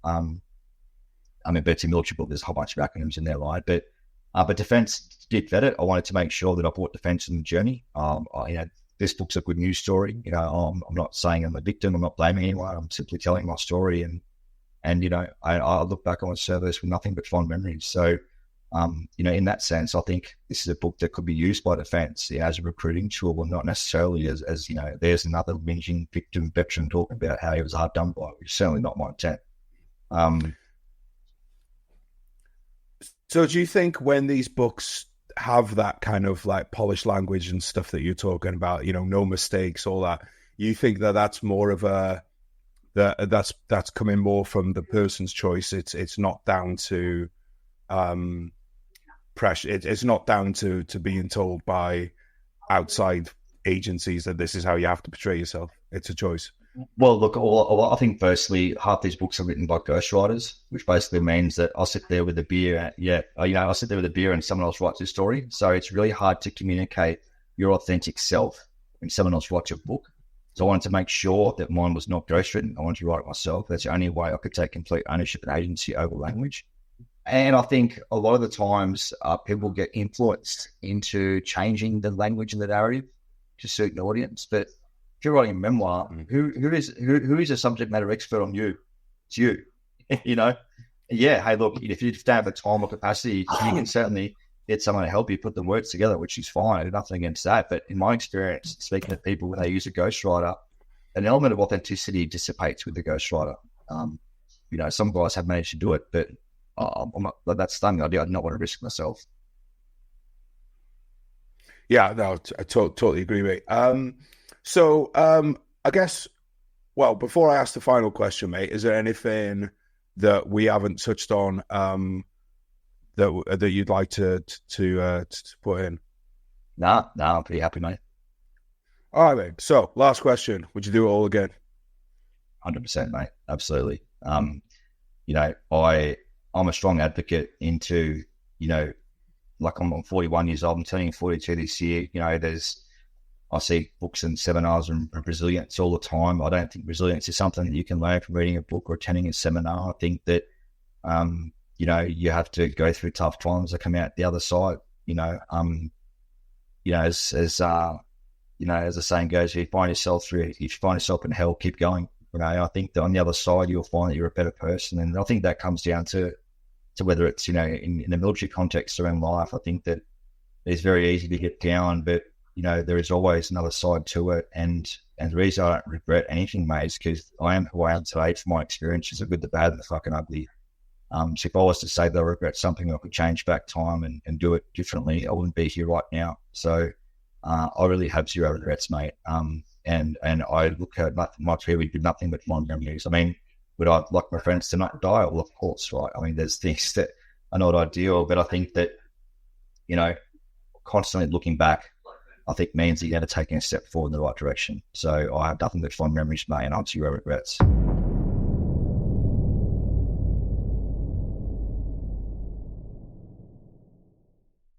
I mean, but it's a military book. There's a whole bunch of acronyms in there, right? But defense did vet it. I wanted to make sure that I brought defense in the journey. This book's a good news story. I'm not saying I'm a victim. I'm not blaming anyone. I'm simply telling my story. And I look back on service with nothing but fond memories. So, in that sense, I think this is a book that could be used by defense as a recruiting tool, but not necessarily as there's another whinging victim veteran talking about how he was hard done by, which is certainly not my intent. So do you think when these books have that kind of like polished language and stuff that you're talking about, no mistakes, all that, you think that that's more of that's coming more from the person's choice? It's not down to pressure. It's not down to being told by outside agencies that this is how you have to portray yourself. It's a choice. Well, look, I think firstly, half these books are written by ghostwriters, which basically means that I'll sit there with a beer. I'll sit there with a beer and someone else writes your story. So it's really hard to communicate your authentic self when someone else writes your book. So I wanted to make sure that mine was not ghostwritten. I wanted to write it myself. That's the only way I could take complete ownership and agency over language. And I think a lot of the times people get influenced into changing the language and the narrative to suit an audience. But if you're writing a memoir, who is a subject matter expert on you? It's you. Yeah. Hey, look, if you don't have the time or capacity, you can certainly get someone to help you put the words together, which is fine. I have nothing against that. But in my experience, speaking to people when they use a ghostwriter, an element of authenticity dissipates with the ghostwriter. Some guys have managed to do it, but I'm not. That's something I do not want to risk myself. Yeah, no, I totally agree, mate. So I guess, well, before I ask the final question, mate, is there anything that we haven't touched on that you'd like to put in? No, I'm pretty happy, mate. All right, mate. So last question: would you do it all again? 100%, mate. Absolutely. I'm a strong advocate into, like I'm 41 years old. I'm turning 42 this year. I see books and seminars and resilience all the time. I don't think resilience is something that you can learn from reading a book or attending a seminar. I think that, you have to go through tough times to come out the other side. As the saying goes, if you find yourself in hell, keep going. I think that on the other side, you'll find that you're a better person. And I think that comes down to whether it's, in the military context or in life. I think that it's very easy to get down, but, there is always another side to it. And the reason I don't regret anything, mate, is because I am who I am today from my experiences, the good, the bad, and the fucking ugly. So if I was to say that I regret something, I could change back time and do it differently, I wouldn't be here right now. So I really have zero regrets, mate. And I look at my career, we did nothing but fond memories. I mean, would I like my friends to not die? Well, of course, right? I mean, there's things that are not ideal, but I think that, constantly looking back, I think means that you're taking a step forward in the right direction. So I have nothing but fond memories, mate, and I have zero regrets.